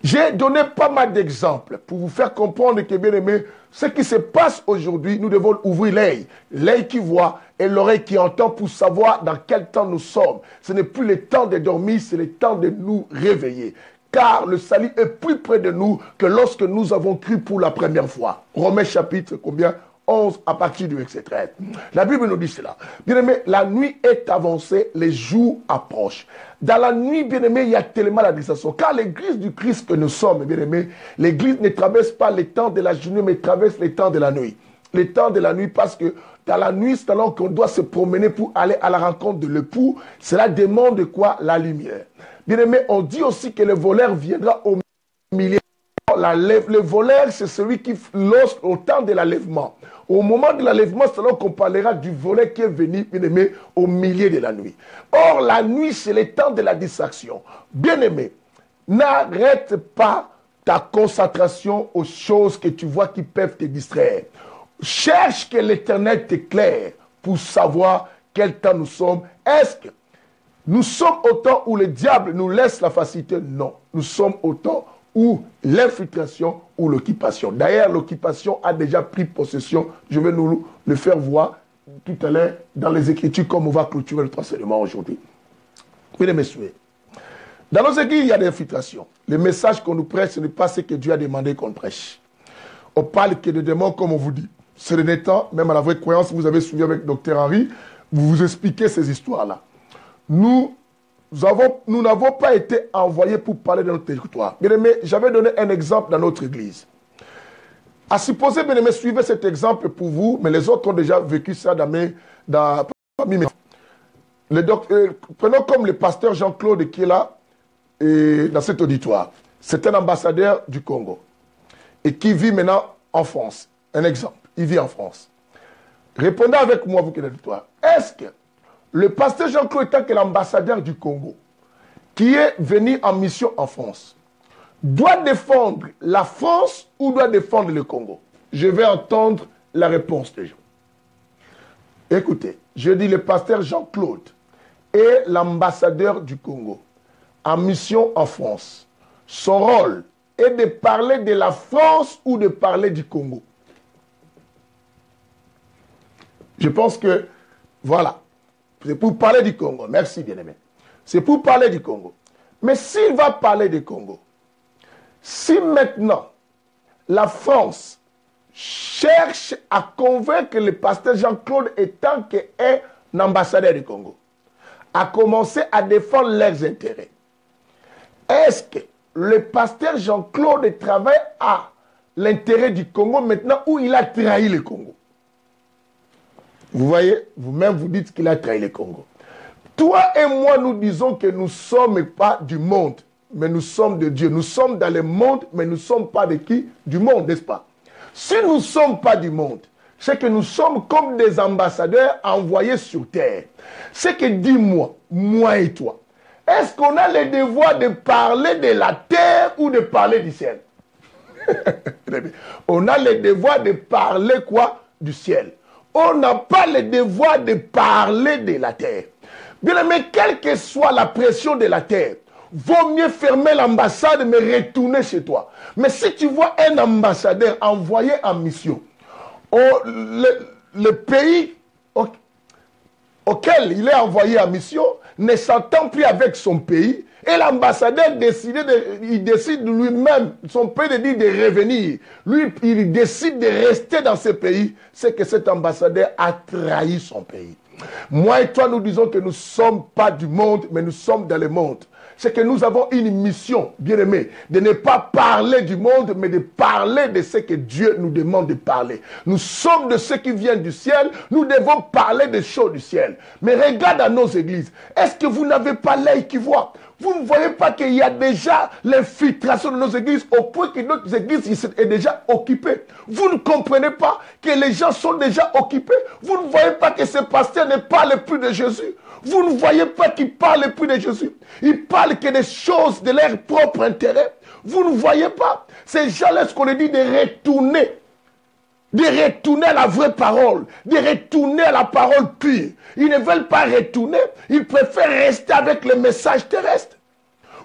J'ai donné pas mal d'exemples pour vous faire comprendre que, bien aimé, ce qui se passe aujourd'hui, nous devons ouvrir l'œil qui voit et l'oreille qui entend pour savoir dans quel temps nous sommes. Ce n'est plus le temps de dormir, c'est le temps de nous réveiller. Car le salut est plus près de nous que lorsque nous avons cru pour la première fois. Romains chapitre combien? 11 à partir du verset 13. La Bible nous dit cela. Bien-aimé, la nuit est avancée, les jours approchent. Dans la nuit, bien-aimé, il y a tellement la distraction. Car l'église du Christ que nous sommes, bien-aimé, l'église ne traverse pas les temps de la journée, mais traverse les temps de la nuit. Les temps de la nuit, parce que dans la nuit, c'est alors qu'on doit se promener pour aller à la rencontre de l'époux. Cela demande quoi? La lumière. Bien-aimé, on dit aussi que le voleur viendra au milieu. Le voleur, c'est celui qui, au temps de l'enlèvement, au moment de l'enlèvement, c'est alors qu'on parlera du voleur qui est venu, bien-aimé, au milieu de la nuit. Or, la nuit, c'est le temps de la distraction. Bien-aimé, n'arrête pas ta concentration aux choses que tu vois qui peuvent te distraire. Cherche que l'Éternel t'éclaire pour savoir quel temps nous sommes. Est-ce que nous sommes au temps où le diable nous laisse la facilité? Non. Nous sommes au temps ou l'infiltration ou l'occupation. D'ailleurs, l'occupation a déjà pris possession. Je vais nous le faire voir tout à l'heure dans les Écritures, comme on va clôturer le enseignement aujourd'hui. Mesdames et messieurs, dans nos églises, il y a des infiltrations. Le message qu'on nous prêche, ce n'est pas ce que Dieu a demandé qu'on prêche. On parle que de démons, comme on vous dit. C'est le temps, même à la vraie croyance, vous avez suivi avec Dr Henry, vous vous expliquez ces histoires-là. Nous n'avons pas été envoyés pour parler de notre territoire. Bien-aimé, j'avais donné un exemple dans notre église. À supposer, bien-aimé, suivez cet exemple pour vous, mais les autres ont déjà vécu ça parmi mes... Prenons comme le pasteur Jean-Claude qui est là, dans cet auditoire. C'est un ambassadeur du Congo et qui vit maintenant en France. Un exemple, il vit en France. Répondez avec moi, vous qui êtes dans l'auditoire. Est-ce que le pasteur Jean-Claude, étant que l'ambassadeur du Congo, qui est venu en mission en France, doit défendre la France ou doit défendre le Congo? Je vais entendre la réponse des gens. Écoutez, je dis le pasteur Jean-Claude est l'ambassadeur du Congo en mission en France. Son rôle est de parler de la France ou de parler du Congo. Je pense que, voilà. C'est pour parler du Congo. Merci, bien-aimé. C'est pour parler du Congo. Mais s'il va parler du Congo, si maintenant la France cherche à convaincre le pasteur Jean-Claude étant qu'un ambassadeur du Congo, à commencer à défendre leurs intérêts, est-ce que le pasteur Jean-Claude travaille à l'intérêt du Congo maintenant où il a trahi le Congo? Vous voyez, vous-même vous dites qu'il a trahi le Congo. Toi et moi, nous disons que nous ne sommes pas du monde, mais nous sommes de Dieu. Nous sommes dans le monde, mais nous ne sommes pas de qui? Du monde, n'est-ce pas? Si nous ne sommes pas du monde, c'est que nous sommes comme des ambassadeurs envoyés sur terre. C'est que dis-moi, moi et toi, est-ce qu'on a le devoir de parler de la terre ou de parler du ciel? On a le devoir de parler quoi? Du ciel. On n'a pas le devoir de parler de la terre. Bien aimé, quelle que soit la pression de la terre, vaut mieux fermer l'ambassade, mais retourner chez toi. Mais si tu vois un ambassadeur envoyé en mission, le pays auquel il est envoyé en mission ne s'entend plus avec son pays, et l'ambassadeur décide lui-même, son pays de dire de revenir. Lui, il décide de rester dans ce pays, c'est que cet ambassadeur a trahi son pays. Moi et toi, nous disons que nous ne sommes pas du monde, mais nous sommes dans le monde. C'est que nous avons une mission, bien aimé, de ne pas parler du monde, mais de parler de ce que Dieu nous demande de parler. Nous sommes de ceux qui viennent du ciel, nous devons parler des choses du ciel. Mais regarde à nos églises, est-ce que vous n'avez pas l'œil qui voit? Vous ne voyez pas qu'il y a déjà l'infiltration de nos églises au point que notre église est déjà occupée. Vous ne comprenez pas que les gens sont déjà occupés. Vous ne voyez pas que ces pasteurs ne parlent plus de Jésus. Vous ne voyez pas qu'ils parlent plus de Jésus. Ils parlent que des choses de leur propre intérêt. Vous ne voyez pas. Ces gens-là, ce qu'on leur dit de retourner à la vraie parole, de retourner à la parole pure. Ils ne veulent pas retourner, ils préfèrent rester avec le message terrestre.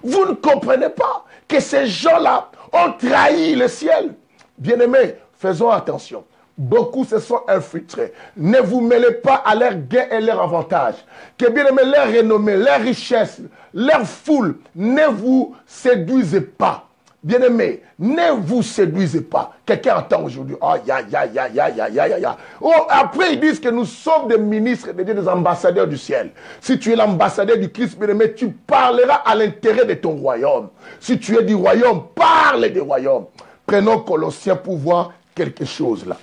Vous ne comprenez pas que ces gens-là ont trahi le ciel. Bien-aimés, faisons attention. Beaucoup se sont infiltrés. Ne vous mêlez pas à leur gain et leur avantage. Que bien-aimés, leur renommée, leur richesse, leur foule ne vous séduisent pas. Bien-aimés, ne vous séduisez pas. Quelqu'un entend aujourd'hui, oh, oh, après, ils disent que nous sommes des ministres, des ambassadeurs du ciel. Si tu es l'ambassadeur du Christ, bien-aimé, tu parleras à l'intérêt de ton royaume. Si tu es du royaume, parle du royaume. Prenons Colossiens pour voir quelque chose là.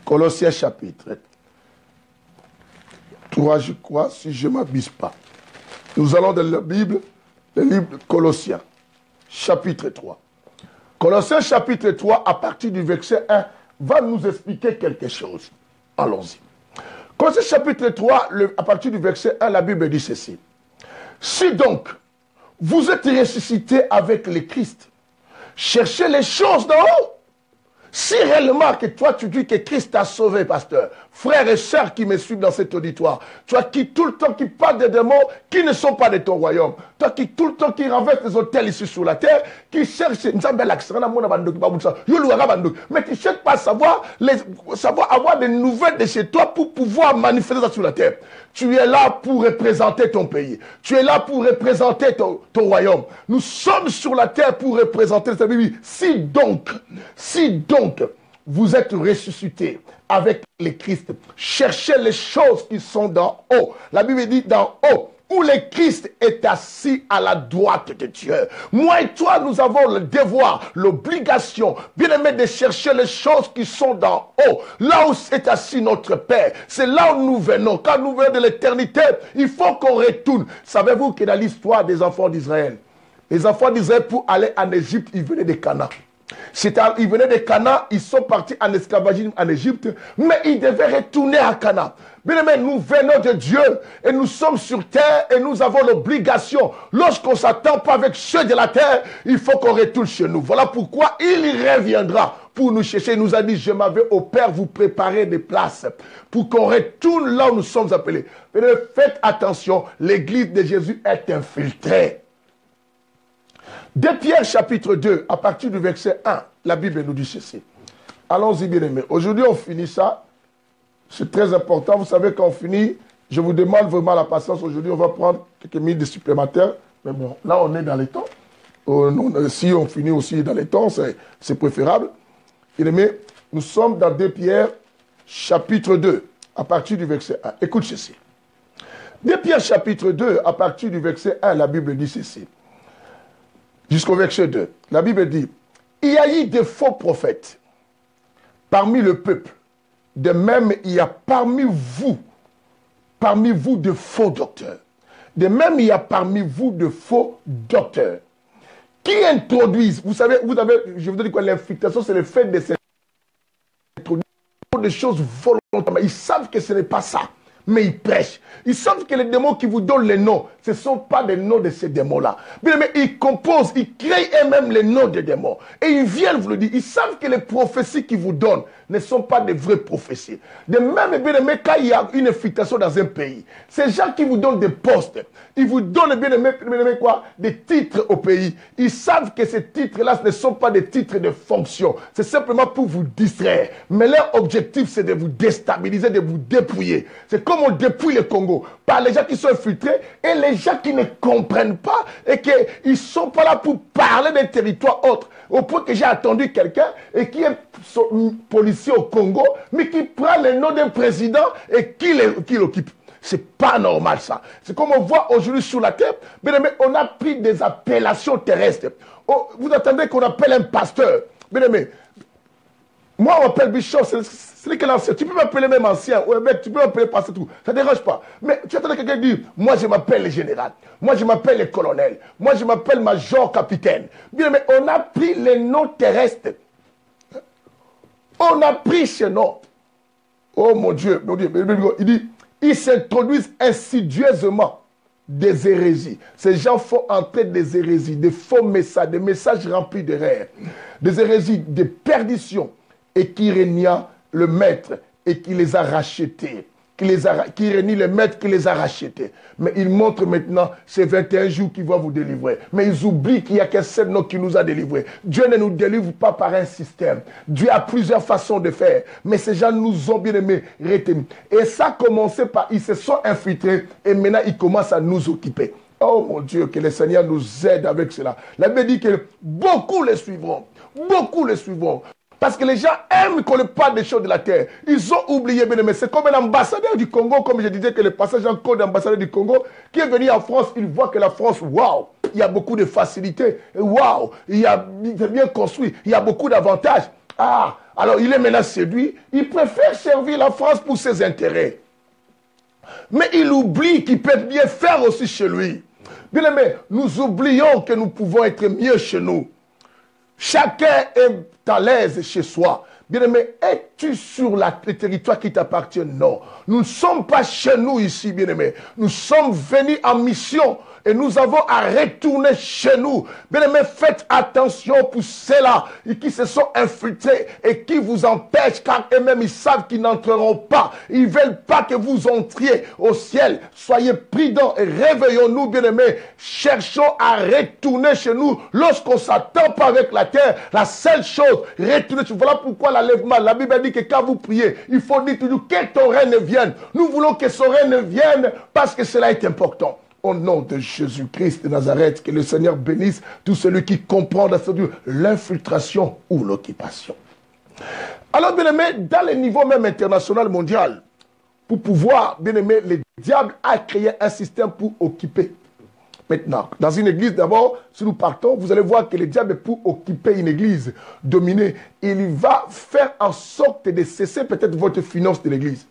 Colossiens chapitre 3, je crois, si je ne m'abuse pas. Nous allons dans la Bible, le livre de Colossiens. Chapitre 3. Colossiens chapitre 3, à partir du verset 1, va nous expliquer quelque chose. Allons-y. Colossiens chapitre 3, à partir du verset 1, la Bible dit ceci. Si donc, vous êtes ressuscités avec le Christ, cherchez les choses d'en haut. Si réellement que toi tu dis que Christ t'a sauvé, pasteur, frères et sœurs qui me suivent dans cet auditoire, toi qui tout le temps qui parles des démons qui ne sont pas de ton royaume, toi qui tout le temps qui renverse les hôtels ici sur la terre, qui cherche, mais tu ne cherches pas à savoir avoir des nouvelles de chez toi pour pouvoir manifester ça sur la terre. Tu es là pour représenter ton pays. Tu es là pour représenter ton royaume. Nous sommes sur la terre pour représenter cette Bible. Si donc, vous êtes ressuscités avec le Christ, cherchez les choses qui sont d'en haut. La Bible dit d'en haut, où le Christ est assis à la droite de Dieu. Moi et toi, nous avons le devoir, l'obligation, bien aimé, de chercher les choses qui sont d'en haut. Là où est assis notre Père, c'est là où nous venons. Quand nous venons de l'éternité, il faut qu'on retourne. Savez-vous que dans l'histoire des enfants d'Israël, les enfants d'Israël, pour aller en Égypte, ils venaient de Canaan. Ils venaient de Canaan, ils sont partis en esclavagisme en Égypte, mais ils devaient retourner à Canaan. Bien aimé, nous venons de Dieu et nous sommes sur terre et nous avons l'obligation, lorsqu'on ne s'attend pas avec ceux de la terre, il faut qu'on retourne chez nous. Voilà pourquoi il reviendra pour nous chercher. Il nous a dit, je m'en vais au Père vous préparer des places pour qu'on retourne là où nous sommes appelés. Bien aimé, faites attention, l'église de Jésus est infiltrée. 2 Pierre chapitre 2, à partir du verset 1, la Bible nous dit ceci. Allons-y bien aimés. Aujourd'hui on finit ça. C'est très important. Vous savez quand on finit, je vous demande vraiment la patience. Aujourd'hui on va prendre quelques minutes supplémentaires. Mais bon, là on est dans les temps. Si on finit aussi dans les temps, c'est préférable. Bien aimés, nous sommes dans 2 Pierre chapitre 2, à partir du verset 1. Écoute ceci. 2 Pierre chapitre 2, à partir du verset 1, la Bible dit ceci. Jusqu'au verset 2. La Bible dit, il y a eu des faux prophètes parmi le peuple. De même, il y a parmi vous de faux docteurs. De même, il y a parmi vous de faux docteurs qui introduisent, vous savez, je vous dis quoi, l'infiltration, c'est le fait de s'introduire des choses volontairement. Ils savent que ce n'est pas ça. Mais ils prêchent. Ils savent que les démons qui vous donnent les noms, ce ne sont pas des noms de ces démons-là. Bien aimé, ils composent, ils créent eux-mêmes les noms des démons. Et ils viennent vous le dire. Ils savent que les prophéties qu'ils vous donnent ne sont pas des vraies prophéties. De même, bien aimé, quand il y a une infiltration dans un pays, ces gens qui vous donnent des postes, ils vous donnent, bien aimé, quoi, des titres au pays. Ils savent que ces titres-là, ce ne sont pas des titres de fonction. C'est simplement pour vous distraire. Mais leur objectif, c'est de vous déstabiliser, de vous dépouiller. C'est comme on dépouille le Congo par les gens qui sont infiltrés et les gens qui ne comprennent pas et qu'ils ne sont pas là pour parler d'un territoire autre. Au point que j'ai attendu quelqu'un et qui est policier au Congo, mais qui prend le nom d'un président et qui l'occupe. C'est pas normal ça. C'est comme on voit aujourd'hui sur la terre, mais on a pris des appellations terrestres. Oh, vous attendez qu'on appelle un pasteur. Bien aimé, moi on m'appelle Bishop, c'est que l'ancien. Tu peux m'appeler même ancien, ou tu peux m'appeler pasteur, tout. Ça ne dérange pas. Mais tu attends quelqu'un dire, moi je m'appelle le général, moi je m'appelle le colonel, moi je m'appelle major capitaine. Bien aimé, on a pris les noms terrestres. On a pris ce nom. Oh mon Dieu, il dit, ils s'introduisent insidieusement des hérésies. Ces gens font entrer des hérésies, des faux messages, des messages remplis d'erreurs, des hérésies de perdition, et qui régna le maître et qui les a rachetés. Qui réunit le maître qui les a rachetés. Mais il montre maintenant ces 21 jours qui vont vous délivrer. Mais ils oublient qu'il n'y a qu'un seul nom qui nous a délivrés. Dieu ne nous délivre pas par un système. Dieu a plusieurs façons de faire. Mais ces gens nous ont bien aimés, retenus. Et ça a commencé par, ils se sont infiltrés et maintenant ils commencent à nous occuper. Oh mon Dieu, que le Seigneur nous aide avec cela. La Bible dit que beaucoup les suivront. Beaucoup les suivront. Parce que les gens aiment qu'on ne parle des choses de la terre. Ils ont oublié, bien aimé. C'est comme un ambassadeur du Congo, comme je disais que le passage en code d'ambassadeur du Congo, qui est venu en France, il voit que la France, waouh, il y a beaucoup de facilité. Waouh, c'est bien construit. Il y a beaucoup d'avantages. Ah, alors il est maintenant séduit. Il préfère servir la France pour ses intérêts. Mais il oublie qu'il peut bien faire aussi chez lui. Bien aimé, nous oublions que nous pouvons être mieux chez nous. Chacun est à l'aise chez soi. Bien-aimé, es-tu sur le territoire qui t'appartient? Non. Nous ne sommes pas chez nous ici, bien-aimé. Nous sommes venus en mission et nous avons à retourner chez nous. Bien-aimé, faites attention pour ceux-là qui se sont infiltrés et qui vous empêchent, car eux-mêmes ils savent qu'ils n'entreront pas. Ils ne veulent pas que vous entriez au ciel. Soyez prudents et réveillons-nous, bien-aimés. Cherchons à retourner chez nous. Lorsqu'on ne s'attend pas avec la terre, la seule chose, retourner. Voilà pourquoi l'enlèvement, la Bible dit que quand vous priez, il faut dire toujours que ton règne vienne. Nous voulons que son règne vienne parce que cela est important. Au nom de Jésus-Christ de Nazareth, que le Seigneur bénisse tout celui qui comprend l'infiltration ou l'occupation. Alors, bien aimé, dans les niveaux même international, mondial, pour pouvoir, bien aimé, le diable a créé un système pour occuper. Maintenant, dans une église, d'abord, si nous partons, vous allez voir que le diable, pour occuper une église, dominer, il va faire en sorte de cesser peut-être votre finance de l'église.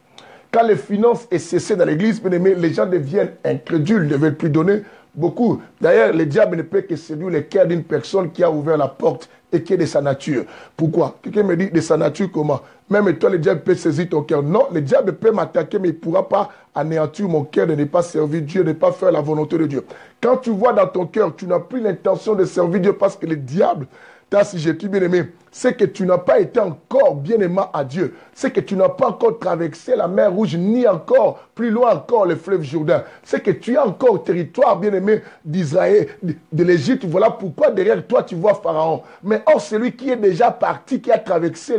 Quand les finances est cessées dans l'église, bien aimé, les gens deviennent incrédules, ne veulent plus donner beaucoup. D'ailleurs, le diable ne peut que séduire le cœur d'une personne qui a ouvert la porte et qui est de sa nature. Pourquoi? Quelqu'un me dit de sa nature comment? Même toi, le diable peut saisir ton cœur. Non, le diable peut m'attaquer, mais il ne pourra pas anéantir mon cœur de ne pas servir Dieu, de ne pas faire la volonté de Dieu. Quand tu vois dans ton cœur, tu n'as plus l'intention de servir Dieu parce que le diable t'a assujetti, bien aimé, c'est que tu n'as pas été encore bien aimant à Dieu. C'est que tu n'as pas encore traversé la mer Rouge, ni encore, plus loin encore, le fleuve Jourdain. C'est que tu es encore au territoire bien aimé d'Israël, de l'Égypte. Voilà pourquoi derrière toi tu vois Pharaon. Mais or, celui qui est déjà parti, qui a traversé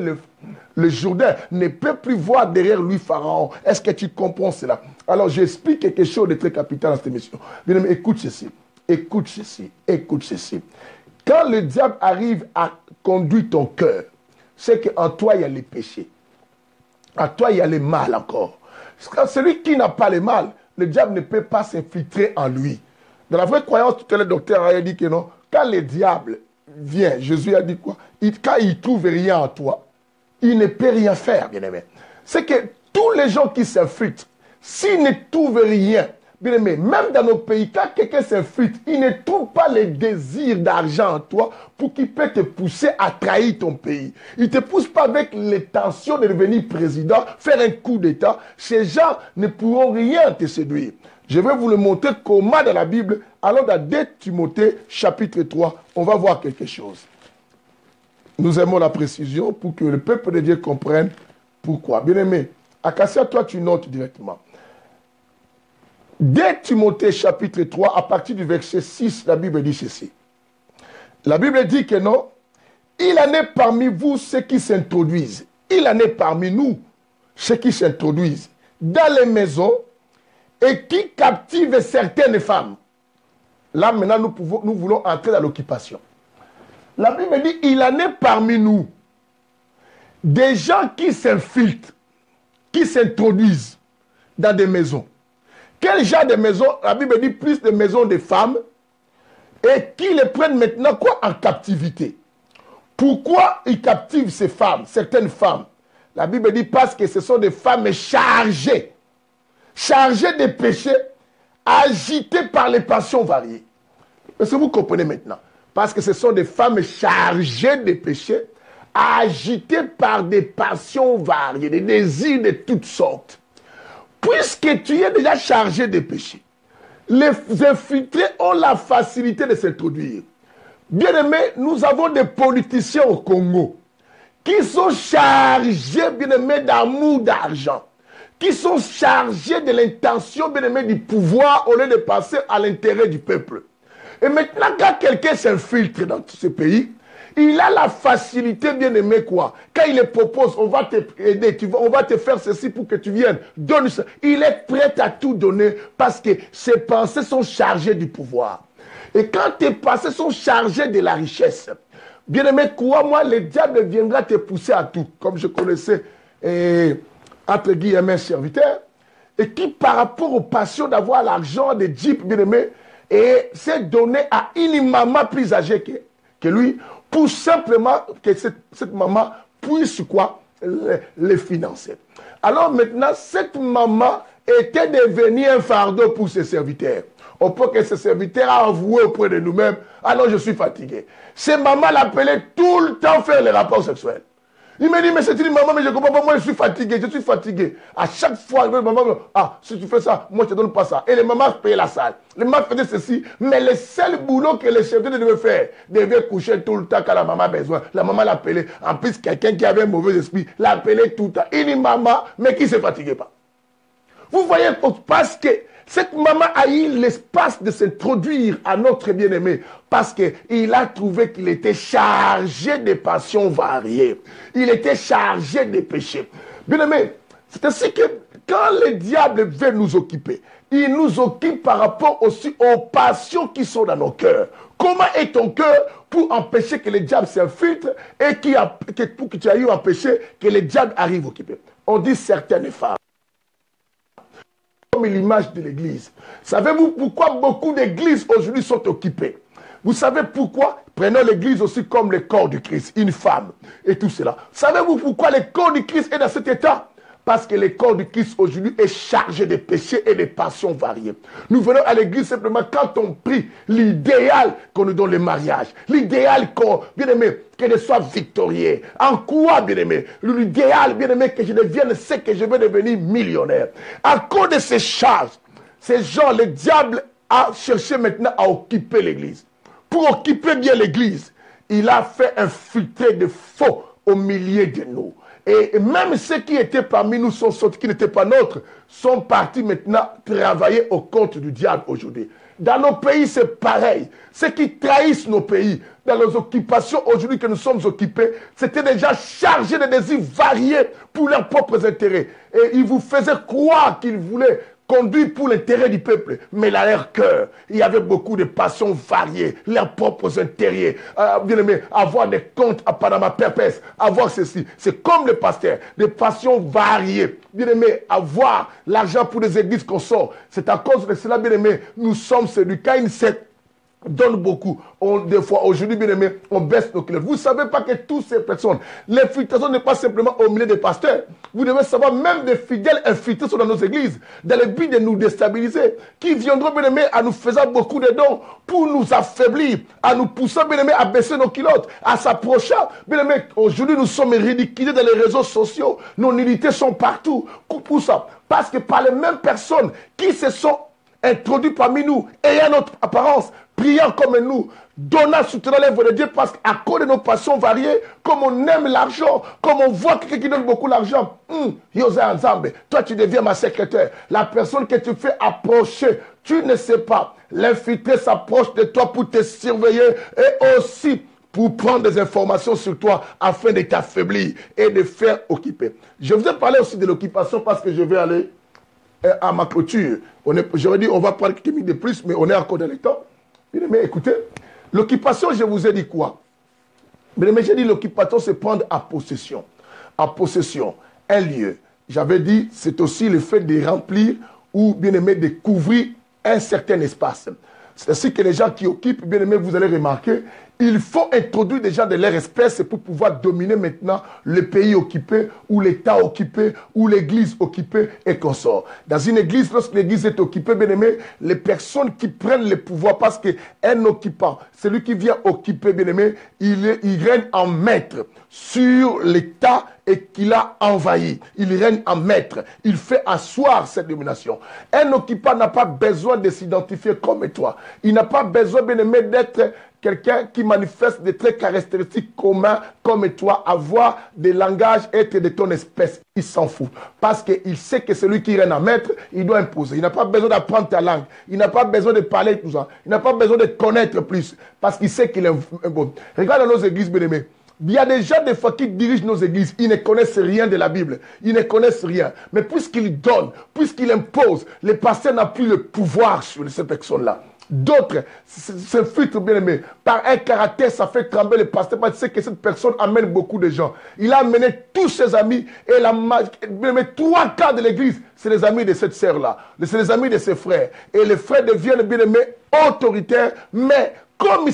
le Jourdain, ne peut plus voir derrière lui Pharaon. Est-ce que tu comprends cela? Alors, j'explique quelque chose de très capital dans cette émission. Bien aimé, écoute ceci. Écoute ceci. Écoute ceci. Quand le diable arrive à conduire ton cœur, c'est qu'en toi, il y a les péchés. En toi, il y a le mal encore. Celui qui n'a pas le mal, le diable ne peut pas s'infiltrer en lui. Dans la vraie croyance, tout à l'heure, le docteur a dit que non. Quand le diable vient, Jésus a dit quoi? Quand il ne trouve rien en toi, il ne peut rien faire, bien aimé. C'est que tous les gens qui s'infiltrent, s'ils ne trouvent rien, bien aimé, même dans nos pays, quand quelqu'un s'infiltre, il ne trouve pas le désir d'argent en toi pour qu'il peut te pousser à trahir ton pays. Il ne te pousse pas avec l'intention de devenir président, faire un coup d'État. Ces gens ne pourront rien te séduire. Je vais vous le montrer comment dans la Bible. Alors dans 2 Timothée chapitre 3, on va voir quelque chose. Nous aimons la précision pour que le peuple de Dieu comprenne pourquoi. Bien-aimé, Acacia, toi tu notes directement. 2 Timothée chapitre 3, à partir du verset 6, la Bible dit ceci. La Bible dit que non, il en est parmi vous ceux qui s'introduisent. Il en est parmi nous ceux qui s'introduisent dans les maisons et qui captivent certaines femmes. Là, maintenant, nous voulons entrer dans l'occupation. La Bible dit, il en est parmi nous des gens qui s'infiltrent, qui s'introduisent dans des maisons. Quel genre de maisons? La Bible dit plus de maisons de femmes et qui les prennent maintenant quoi? En captivité. Pourquoi ils captivent ces femmes, certaines femmes? La Bible dit parce que ce sont des femmes chargées de péchés, agitées par les passions variées. Est-ce que vous comprenez maintenant? Parce que ce sont des femmes chargées de péchés, agitées par des passions variées, des désirs de toutes sortes. Puisque tu es déjà chargé de péchés, les infiltrés ont la facilité de s'introduire. Bien-aimés, nous avons des politiciens au Congo qui sont chargés, bien-aimés, d'amour, d'argent, qui sont chargés de l'intention, bien-aimés, du pouvoir au lieu de passer à l'intérêt du peuple. Et maintenant, quand quelqu'un s'infiltre dans ce pays, il a la facilité, bien-aimé, quoi. Quand il les propose, on va t'aider, on va te faire ceci pour que tu viennes, donne ça. Il est prêt à tout donner parce que ses pensées sont chargées du pouvoir. Et quand tes pensées sont chargées de la richesse, bien-aimé, crois-moi, le diable viendra te pousser à tout. Comme je connaissais, entre guillemets, un serviteur, et qui, par rapport aux passions d'avoir l'argent, des jeeps, bien-aimé, et s'est donné à une maman plus âgée que lui, pour simplement que cette maman puisse quoi? Les financer. Alors maintenant, cette maman était devenue un fardeau pour ses serviteurs. Au point que ses serviteurs a avoué auprès de nous-mêmes, alors je suis fatigué. Ces mamans l'appelaient tout le temps faire les rapports sexuels. Il me dit, mais c'est une maman, mais je ne comprends pas, moi je suis fatigué. À chaque fois, maman, ah, si tu fais ça, moi je ne te donne pas ça. Et les mamans payaient la salle. Les mamans faisaient ceci, mais le seul boulot que les chefs devaient faire, devaient coucher tout le temps quand la maman a besoin. La maman l'appelait. En plus, quelqu'un qui avait un mauvais esprit l'appelait tout le temps. Une maman, mais qui ne se fatiguait pas. Vous voyez, parce que cette maman a eu l'espace de s'introduire à notre bien-aimé parce qu'il a trouvé qu'il était chargé de passions variées. Il était chargé de péchés. Bien-aimé, c'est ainsi que quand le diable veut nous occuper, il nous occupe par rapport aussi aux passions qui sont dans nos cœurs. Comment est ton cœur pour empêcher que le diable s'infiltre et pour que tu ailles empêcher que le diable arrive occuper? On dit certaines femmes. Comme l'image de l'église. Savez-vous pourquoi beaucoup d'églises aujourd'hui sont occupées? Vous savez pourquoi? Prenons l'église aussi comme le corps du Christ, une femme et tout cela. Savez-vous pourquoi le corps du Christ est dans cet état? Parce que le corps du Christ aujourd'hui est chargé de péchés et de passions variées. Nous venons à l'église simplement quand on prie l'idéal qu'on nous donne le mariage. L'idéal qu'on, bien aimé, que je sois victorieux. En quoi, bien aimé? L'idéal, bien aimé, que je devienne ce que je veux devenir millionnaire. À cause de ces charges, ces gens, le diable a cherché maintenant à occuper l'église. Pour occuper bien l'église, il a fait infiltrer de faux au milieu de nous. Et même ceux qui étaient parmi nous, qui n'étaient pas nôtres, sont partis maintenant travailler au compte du diable aujourd'hui. Dans nos pays, c'est pareil. Ceux qui trahissent nos pays, dans les occupations aujourd'hui que nous sommes occupés, c'était déjà chargé de désirs variés pour leurs propres intérêts. Et ils vous faisaient croire qu'ils voulaient conduire pour l'intérêt du peuple, mais dans leur cœur, il y avait beaucoup de passions variées, leurs propres intérêts, bien aimé, avoir des comptes à Panama Papers, avoir ceci. C'est comme le pasteur, des passions variées. Bien aimé, avoir l'argent pour les églises qu'on sort. C'est à cause de cela, bien aimé, nous sommes séduits. Quand il donne beaucoup. Des fois, aujourd'hui, bien aimé, on baisse nos clés. Vous ne savez pas que toutes ces personnes, l'infiltration n'est pas simplement au milieu des pasteurs. Vous devez savoir, même des fidèles infiltrés sont dans nos églises, dans le but de nous déstabiliser, qui viendront, bien aimé, à nous faisant beaucoup de dons pour nous affaiblir, à nous poussant, bien aimé, à baisser nos culottes, à s'approcher. Bien aimé, aujourd'hui, nous sommes ridiculisés dans les réseaux sociaux. Nos nullités sont partout. Pour ça. Parce que par les mêmes personnes qui se sont introduit parmi nous, ayant notre apparence, priant comme nous, donnant, soutenant l'œuvre de Dieu, parce qu'à cause de nos passions variées, comme on aime l'argent, comme on voit quelqu'un qui donne beaucoup d'argent, Yosa Nzambe, toi tu deviens ma secrétaire. La personne que tu fais approcher, tu ne sais pas, l'infiltré s'approche de toi pour te surveiller et aussi pour prendre des informations sur toi afin de t'affaiblir et de faire occuper. Je vous ai parlé aussi de l'occupation parce que je vais aller à ma clôture. J'aurais dit on va prendre quelques minutes de plus, mais on est encore dans le temps. Mais écoutez, l'occupation, je vous ai dit quoi? Mais j'ai dit l'occupation, c'est prendre à possession. À possession, un lieu. J'avais dit, c'est aussi le fait de remplir ou bien aimé de couvrir un certain espace. C'est ainsi que les gens qui occupent, bien aimé, vous allez remarquer, il faut introduire des gens de leur espèce pour pouvoir dominer maintenant le pays occupé, ou l'État occupé, ou l'Église occupée et qu'on sort. Dans une Église, lorsque l'Église est occupée, bien aimé, les personnes qui prennent le pouvoir, parce qu'un occupant, celui qui vient occuper, bien aimé, il règne en maître sur l'État et qu'il a envahi. Il règne en maître. Il fait asseoir cette domination. Un occupant n'a pas besoin de s'identifier comme toi. Il n'a pas besoin, bien aimé, d'être quelqu'un qui manifeste des traits caractéristiques communs comme toi, avoir des langages, être de ton espèce. Il s'en fout. Parce qu'il sait que celui qui règne en maître, il doit imposer. Il n'a pas besoin d'apprendre ta langue. Il n'a pas besoin de parler tout ça. Il n'a pas besoin de connaître plus. Parce qu'il sait qu'il est bon. Regarde dans nos églises, bien-aimés. Il y a des gens, des fois, qui dirigent nos églises. Ils ne connaissent rien de la Bible. Ils ne connaissent rien. Mais puisqu'ils donnent, puisqu'ils imposent, les pasteurs n'ont plus le pouvoir sur ces personnes-là. D'autres s'infiltrent, bien aimé. Par un caractère, ça fait trembler le pasteur parce qu'il sait que cette personne amène beaucoup de gens. Il a amené tous ses amis et bien aimé, 3/4 de l'église, c'est les amis de cette sœur-là. C'est les amis de ses frères. Et les frères deviennent, bien aimé, autoritaires. Mais comme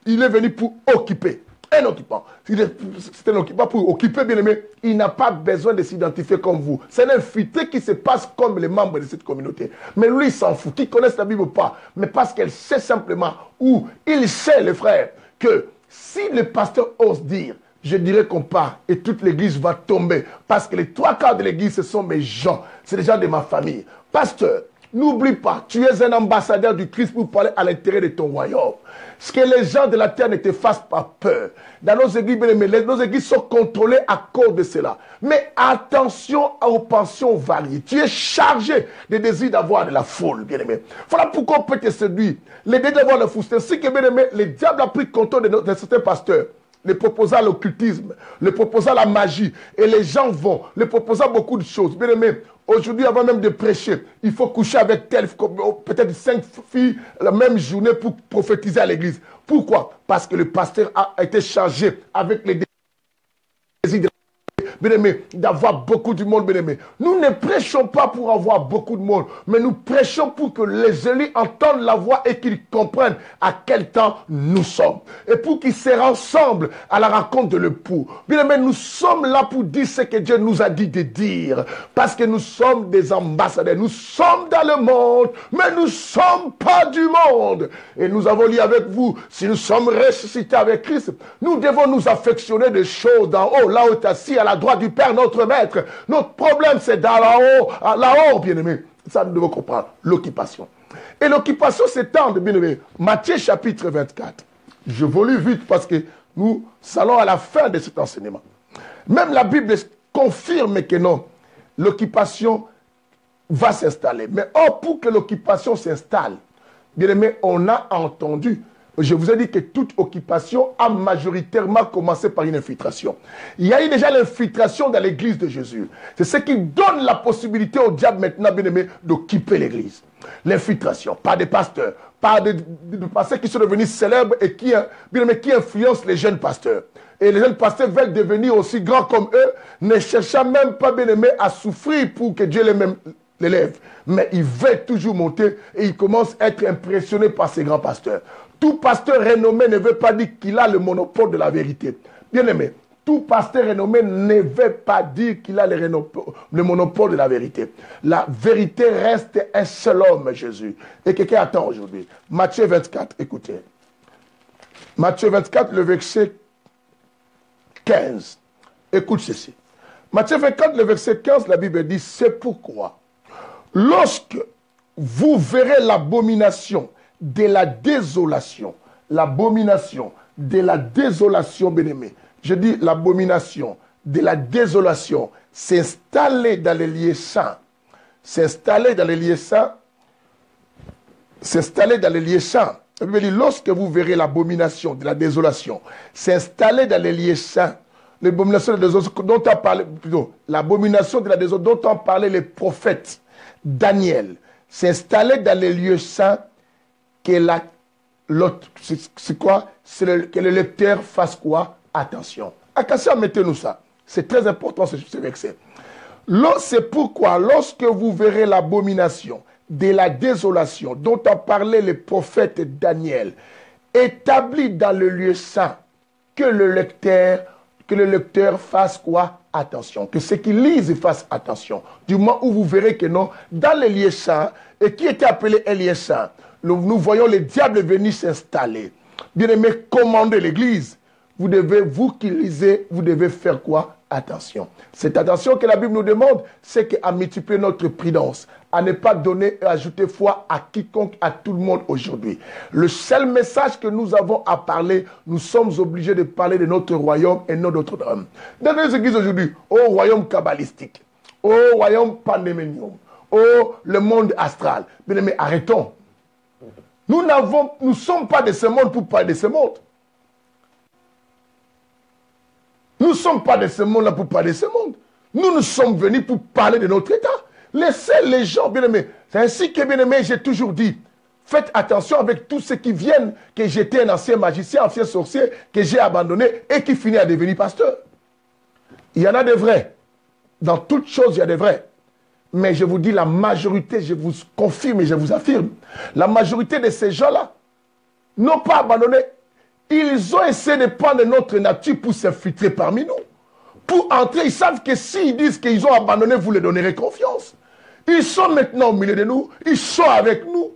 il est venu pour occuper. Un occupant. C'est un occupant pour occuper, bien aimé. Il n'a pas besoin de s'identifier comme vous. C'est un infiltré qui se passe comme les membres de cette communauté. Mais lui, il s'en fout. Qu'il connaisse la Bible ou pas. Mais parce qu'elle sait simplement, ou il sait, les frères, que si le pasteur ose dire, je dirais qu'on part et toute l'église va tomber. Parce que les 3/4 de l'église, ce sont mes gens. C'est les gens de ma famille. Pasteur, n'oublie pas, tu es un ambassadeur du Christ pour parler à l'intérêt de ton royaume. Ce que les gens de la terre ne te fassent pas peur. Dans nos églises, nos églises sont contrôlées à cause de cela. Mais attention aux pensions variées. Tu es chargé des désirs d'avoir de la foule, bien-aimé. Voilà pourquoi on peut te séduire. Les désirs d'avoir la foule. C'est ainsi que, bien-aimé, le diable a pris contrôle de certains pasteurs. Les proposant l'occultisme, les proposant la magie. Et les gens vont, les proposant beaucoup de choses. Bien aimé, aujourd'hui, avant même de prêcher, il faut coucher avec tel, peut-être 5 filles la même journée pour prophétiser à l'église. Pourquoi? Parce que le pasteur a été chargé avec les désirs de bien-aimé, d'avoir beaucoup de monde, bien-aimé. Nous ne prêchons pas pour avoir beaucoup de monde, mais nous prêchons pour que les élus entendent la voix et qu'ils comprennent à quel temps nous sommes. Et pour qu'ils se rassemblent à la rencontre de l'époux. Bien-aimé, nous sommes là pour dire ce que Dieu nous a dit de dire. Parce que nous sommes des ambassadeurs. Nous sommes dans le monde, mais nous ne sommes pas du monde. Et nous avons lu avec vous, si nous sommes ressuscités avec Christ, nous devons nous affectionner des choses d'en haut, là où tu es assis à la droite du Père, notre Maître. Notre problème, c'est dans là-haut, bien-aimé. Ça, nous devons comprendre. L'occupation. Et l'occupation s'étend, bien-aimé. Matthieu chapitre 24. Je volue vite parce que nous allons à la fin de cet enseignement. Même la Bible confirme que non, l'occupation va s'installer. Mais pour que l'occupation s'installe, bien-aimé, on a entendu. Je vous ai dit que toute occupation a majoritairement commencé par une infiltration. Il y a eu déjà l'infiltration dans l'église de Jésus. C'est ce qui donne la possibilité au diable maintenant, bien aimé, d'occuper l'église. L'infiltration, pas des pasteurs, pas de pasteurs qui sont devenus célèbres et qui, bien aimé, qui influencent les jeunes pasteurs. Et les jeunes pasteurs veulent devenir aussi grands comme eux, ne cherchant même pas, bien aimé, à souffrir pour que Dieu les lève. Mais ils veulent toujours monter et ils commencent à être impressionnés par ces grands pasteurs. Tout pasteur renommé ne veut pas dire qu'il a le monopole de la vérité. Bien aimé, tout pasteur renommé ne veut pas dire qu'il a le monopole de la vérité. La vérité reste un seul homme, Jésus. Et quelqu'un attend aujourd'hui. Matthieu 24, écoutez. Matthieu 24, le verset 15. Écoute ceci. Matthieu 24, le verset 15, la Bible dit, c'est pourquoi, lorsque vous verrez l'abomination de la désolation. L'abomination de la désolation, bien-aimé. Je dis l'abomination de la désolation s'installer dans les lieux saints. S'installer dans les lieux saints. S'installer dans les lieux saints. Lorsque vous verrez l'abomination de la désolation s'installer dans les lieux saints, l'abomination de la désolation dont a parlé, plutôt, l'abomination de la désolation dont ont parlé les prophètes, Daniel, s'installer dans les lieux saints, c'est quoi? Que le lecteur fasse quoi? Attention. Attention, mettez-nous ça. C'est très important ce verset. C'est pourquoi, lorsque vous verrez l'abomination de la désolation dont a parlé le prophète Daniel, établi dans le lieu saint, que le lecteur fasse quoi? Attention. Que ceux qui lisent fassent attention. Du moment où vous verrez que non, dans les lieux saints, et qui était appelé un lieu saint, nous voyons le diable venir s'installer. Bien-aimé, commandez l'église. Vous qui lisez, vous devez faire quoi? Attention. Cette attention que la Bible nous demande, c'est qu'à multiplier notre prudence, à ne pas donner et ajouter foi à quiconque, à tout le monde aujourd'hui. Le seul message que nous avons à parler, nous sommes obligés de parler de notre royaume et non d'autres hommes. Dans les églises aujourd'hui, au royaume kabbalistique, au royaume pandéménium, au le monde astral. Bien aimé, arrêtons. Nous ne sommes pas de ce monde pour parler de ce monde. Nous ne sommes pas de ce monde-là pour parler de ce monde. Nous sommes venus pour parler de notre état. Laissez les gens, bien-aimés. C'est ainsi que, bien-aimés, j'ai toujours dit, faites attention avec tous ceux qui viennent, que j'étais un ancien magicien, ancien sorcier, que j'ai abandonné et qui finit à devenir pasteur. Il y en a des vrais. Dans toutes choses, il y a des vrais. Mais je vous dis, la majorité, je vous confirme et je vous affirme, la majorité de ces gens-là n'ont pas abandonné. Ils ont essayé de prendre notre nature pour s'infiltrer parmi nous. Pour entrer, ils savent que s'ils disent qu'ils ont abandonné, vous leur donnerez confiance. Ils sont maintenant au milieu de nous, ils sont avec nous.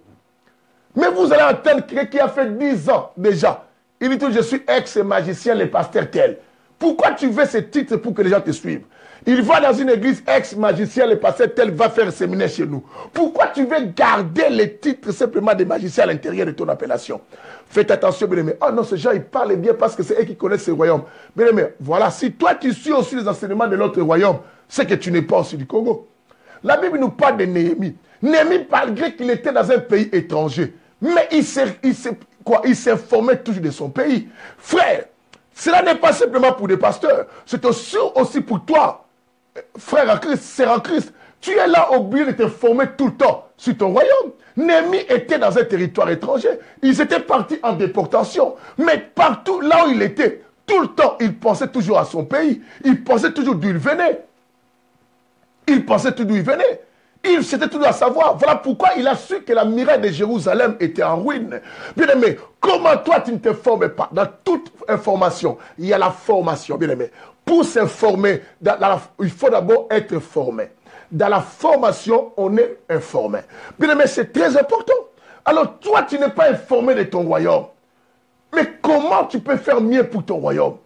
Mais vous allez entendre quelqu'un qui a fait 10 ans déjà. Il dit tout, je suis ex-magicien, le pasteur tel. Pourquoi tu veux ce titre pour que les gens te suivent? Il va dans une église ex-magicien, le pasteur tel va faire un séminaire chez nous. Pourquoi tu veux garder les titres simplement des magiciens à l'intérieur de ton appellation? Faites attention, bien aimé. Oh non, ces gens, ils parlent bien parce que c'est eux qui connaissent ce royaume. Bien aimé, voilà, si toi tu suis aussi les enseignements de notre royaume, c'est que tu n'es pas aussi du Congo. La Bible nous parle de Néhémie. Néhémie, malgré qu'il était dans un pays étranger, mais il s'informait toujours de son pays. Frère, cela n'est pas simplement pour des pasteurs, c'est aussi pour toi. Frère en Christ, sœur en Christ, tu es là obligé de te former tout le temps sur ton royaume. Néhémie était dans un territoire étranger. Ils étaient partis en déportation. Mais partout là où il était, tout le temps, il pensait toujours à son pays. Il pensait toujours d'où il venait. Il pensait toujours d'où il venait. Il s'était toujours à savoir. Voilà pourquoi il a su que la muraille de Jérusalem était en ruine. Bien aimé, comment toi tu ne te formes pas? Dans toute information, il y a la formation, bien aimé. Pour s'informer, il faut d'abord être formé. Dans la formation, on est informé. Bien aimé, c'est très important. Alors toi, tu n'es pas informé de ton royaume. Mais comment tu peux faire mieux pour ton royaume?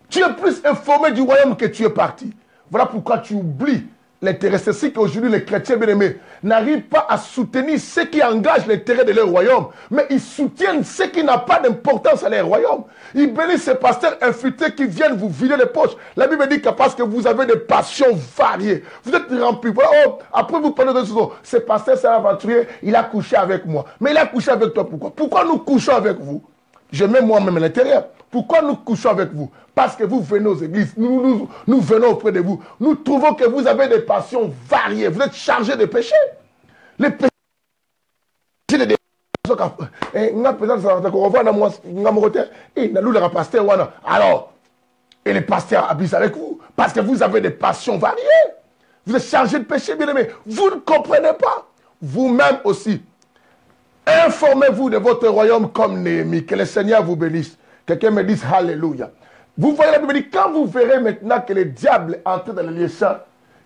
Tu es plus informé du royaume que tu es parti. Voilà pourquoi tu oublies l'intérêt. C'est ce qu'aujourd'hui les chrétiens bien-aimés n'arrivent pas à soutenir ceux qui engagent l'intérêt de leur royaume, mais ils soutiennent ceux qui n'ont pas d'importance à leur royaume. Ils bénissent ces pasteurs infiltrés qui viennent vous vider les poches. La Bible dit que parce que vous avez des passions variées, vous êtes remplis. Voilà, oh, après vous parlez de ce sont, ce pasteur, c'est un aventurier, il a couché avec moi. Mais il a couché avec toi pourquoi? Pourquoi nous couchons avec vous? Je mets moi-même à l'intérieur. Pourquoi nous couchons avec vous? Parce que vous venez aux églises, nous venons auprès de vous. Nous trouvons que vous avez des passions variées. Vous êtes chargés de péchés. Les péchés des alors, et les pasteurs habitent avec vous. Parce que vous avez des passions variées. Vous êtes chargés de péché, bien aimé. Vous ne comprenez pas. Vous-même aussi. Informez-vous de votre royaume comme Néhémie. Que le Seigneur vous bénisse. Quelqu'un me dise Alléluia. Vous voyez la Bible dit, quand vous verrez maintenant que le diable entre dans le lieu saint,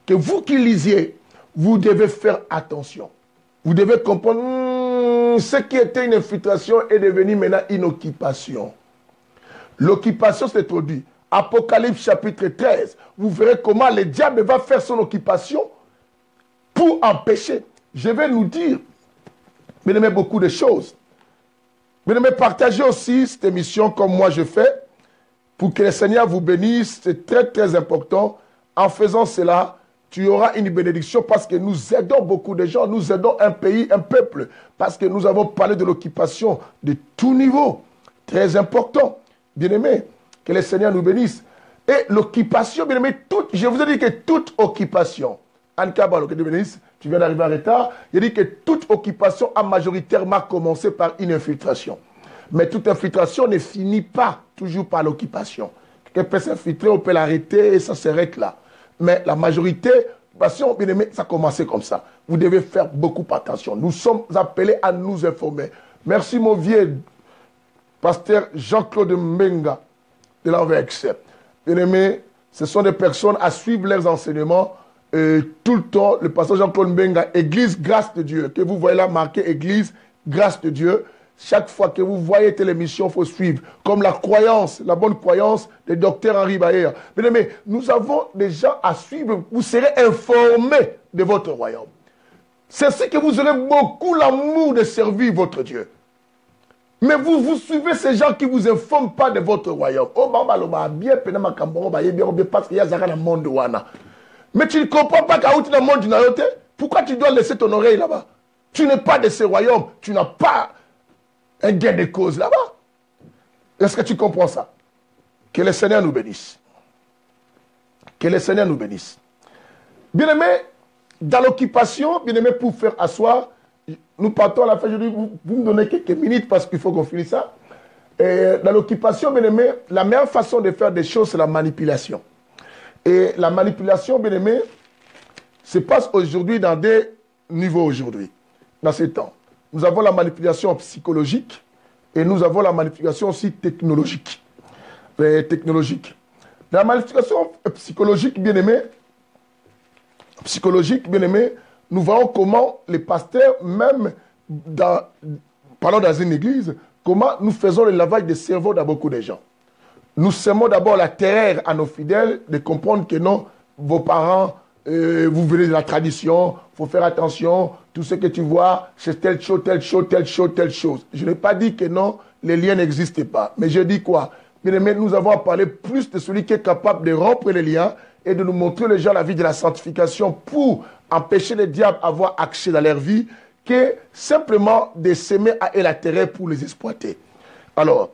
que vous qui lisiez, vous devez faire attention. Vous devez comprendre ce qui était une infiltration est devenu maintenant une occupation. L'occupation s'est introduite. Apocalypse chapitre 13. Vous verrez comment le diable va faire son occupation pour empêcher. je vais nous dire, bien aimé, beaucoup de choses. Bien aimé, partagez aussi cette émission comme moi je fais, pour que le Seigneur vous bénisse. C'est très, très important. En faisant cela, tu auras une bénédiction parce que nous aidons beaucoup de gens, nous aidons un pays, un peuple, parce que nous avons parlé de l'occupation de tout niveau. Très important. Bien-aimé, que le Seigneur nous bénisse. Et l'occupation, bien-aimé, je vous ai dit que toute occupation, Anne Kabalo, que Dieu bénisse, tu viens d'arriver en retard, il dit que toute occupation a majoritairement commencé par une infiltration. Mais toute infiltration ne finit pas toujours par l'occupation. Quelqu'un peut s'infiltrer, on peut l'arrêter et ça s'arrête là. Mais la majorité, bien aimé, ça a commencé comme ça. Vous devez faire beaucoup attention. Nous sommes appelés à nous informer. Merci mon vieux pasteur Jean-Claude Mbenga de l'Anvex. Bien aimé, ce sont des personnes à suivre leurs enseignements tout le temps. Le pasteur Jean-Claude Mbenga, Église Grâce de Dieu, que vous voyez là marqué Église Grâce de Dieu. Chaque fois que vous voyez telle émission, il faut suivre. Comme la croyance, la bonne croyance de Dr Henri Bayer. Bien aimé, nous avons des gens à suivre. Vous serez informés de votre royaume. C'est ainsi que vous aurez beaucoup l'amour de servir votre Dieu. Mais vous suivez ces gens qui ne vous informent pas de votre royaume. Mais tu ne comprends pas qu'à dans le monde du Nayote, pourquoi tu dois laisser ton oreille là-bas? Tu n'es pas de ce royaume. Tu n'as pas un gain de cause là-bas. Est-ce que tu comprends ça? Que le Seigneur nous bénisse. Que le Seigneur nous bénisse. Bien-aimé, dans l'occupation, bien-aimé, pour faire asseoir, nous partons à la fin. Je dis, vous me donnez quelques minutes parce qu'il faut qu'on finisse ça. Et dans l'occupation, bien-aimé, la meilleure façon de faire des choses, c'est la manipulation. Et la manipulation, bien-aimé, se passe aujourd'hui dans des niveaux aujourd'hui, dans ces temps. Nous avons la manipulation psychologique et nous avons la manipulation aussi technologique. La manipulation psychologique, bien-aimé, nous voyons comment les pasteurs, même dans une église, comment nous faisons le lavage de cerveau dans beaucoup de gens. Nous semons d'abord la terreur à nos fidèles de comprendre que non, vos parents, vous venez de la tradition, il faut faire attention, tout ce que tu vois, c'est telle chose, telle chose, telle chose, telle chose. Je n'ai pas dit que non, les liens n'existent pas. Mais je dis quoi? Bien aimé, nous avons à parler plus de celui qui est capable de rompre les liens et de nous montrer les gens la vie de la sanctification pour empêcher les diables d'avoir accès dans leur vie, que simplement de s'aimer à eux la terreur pour les exploiter. Alors,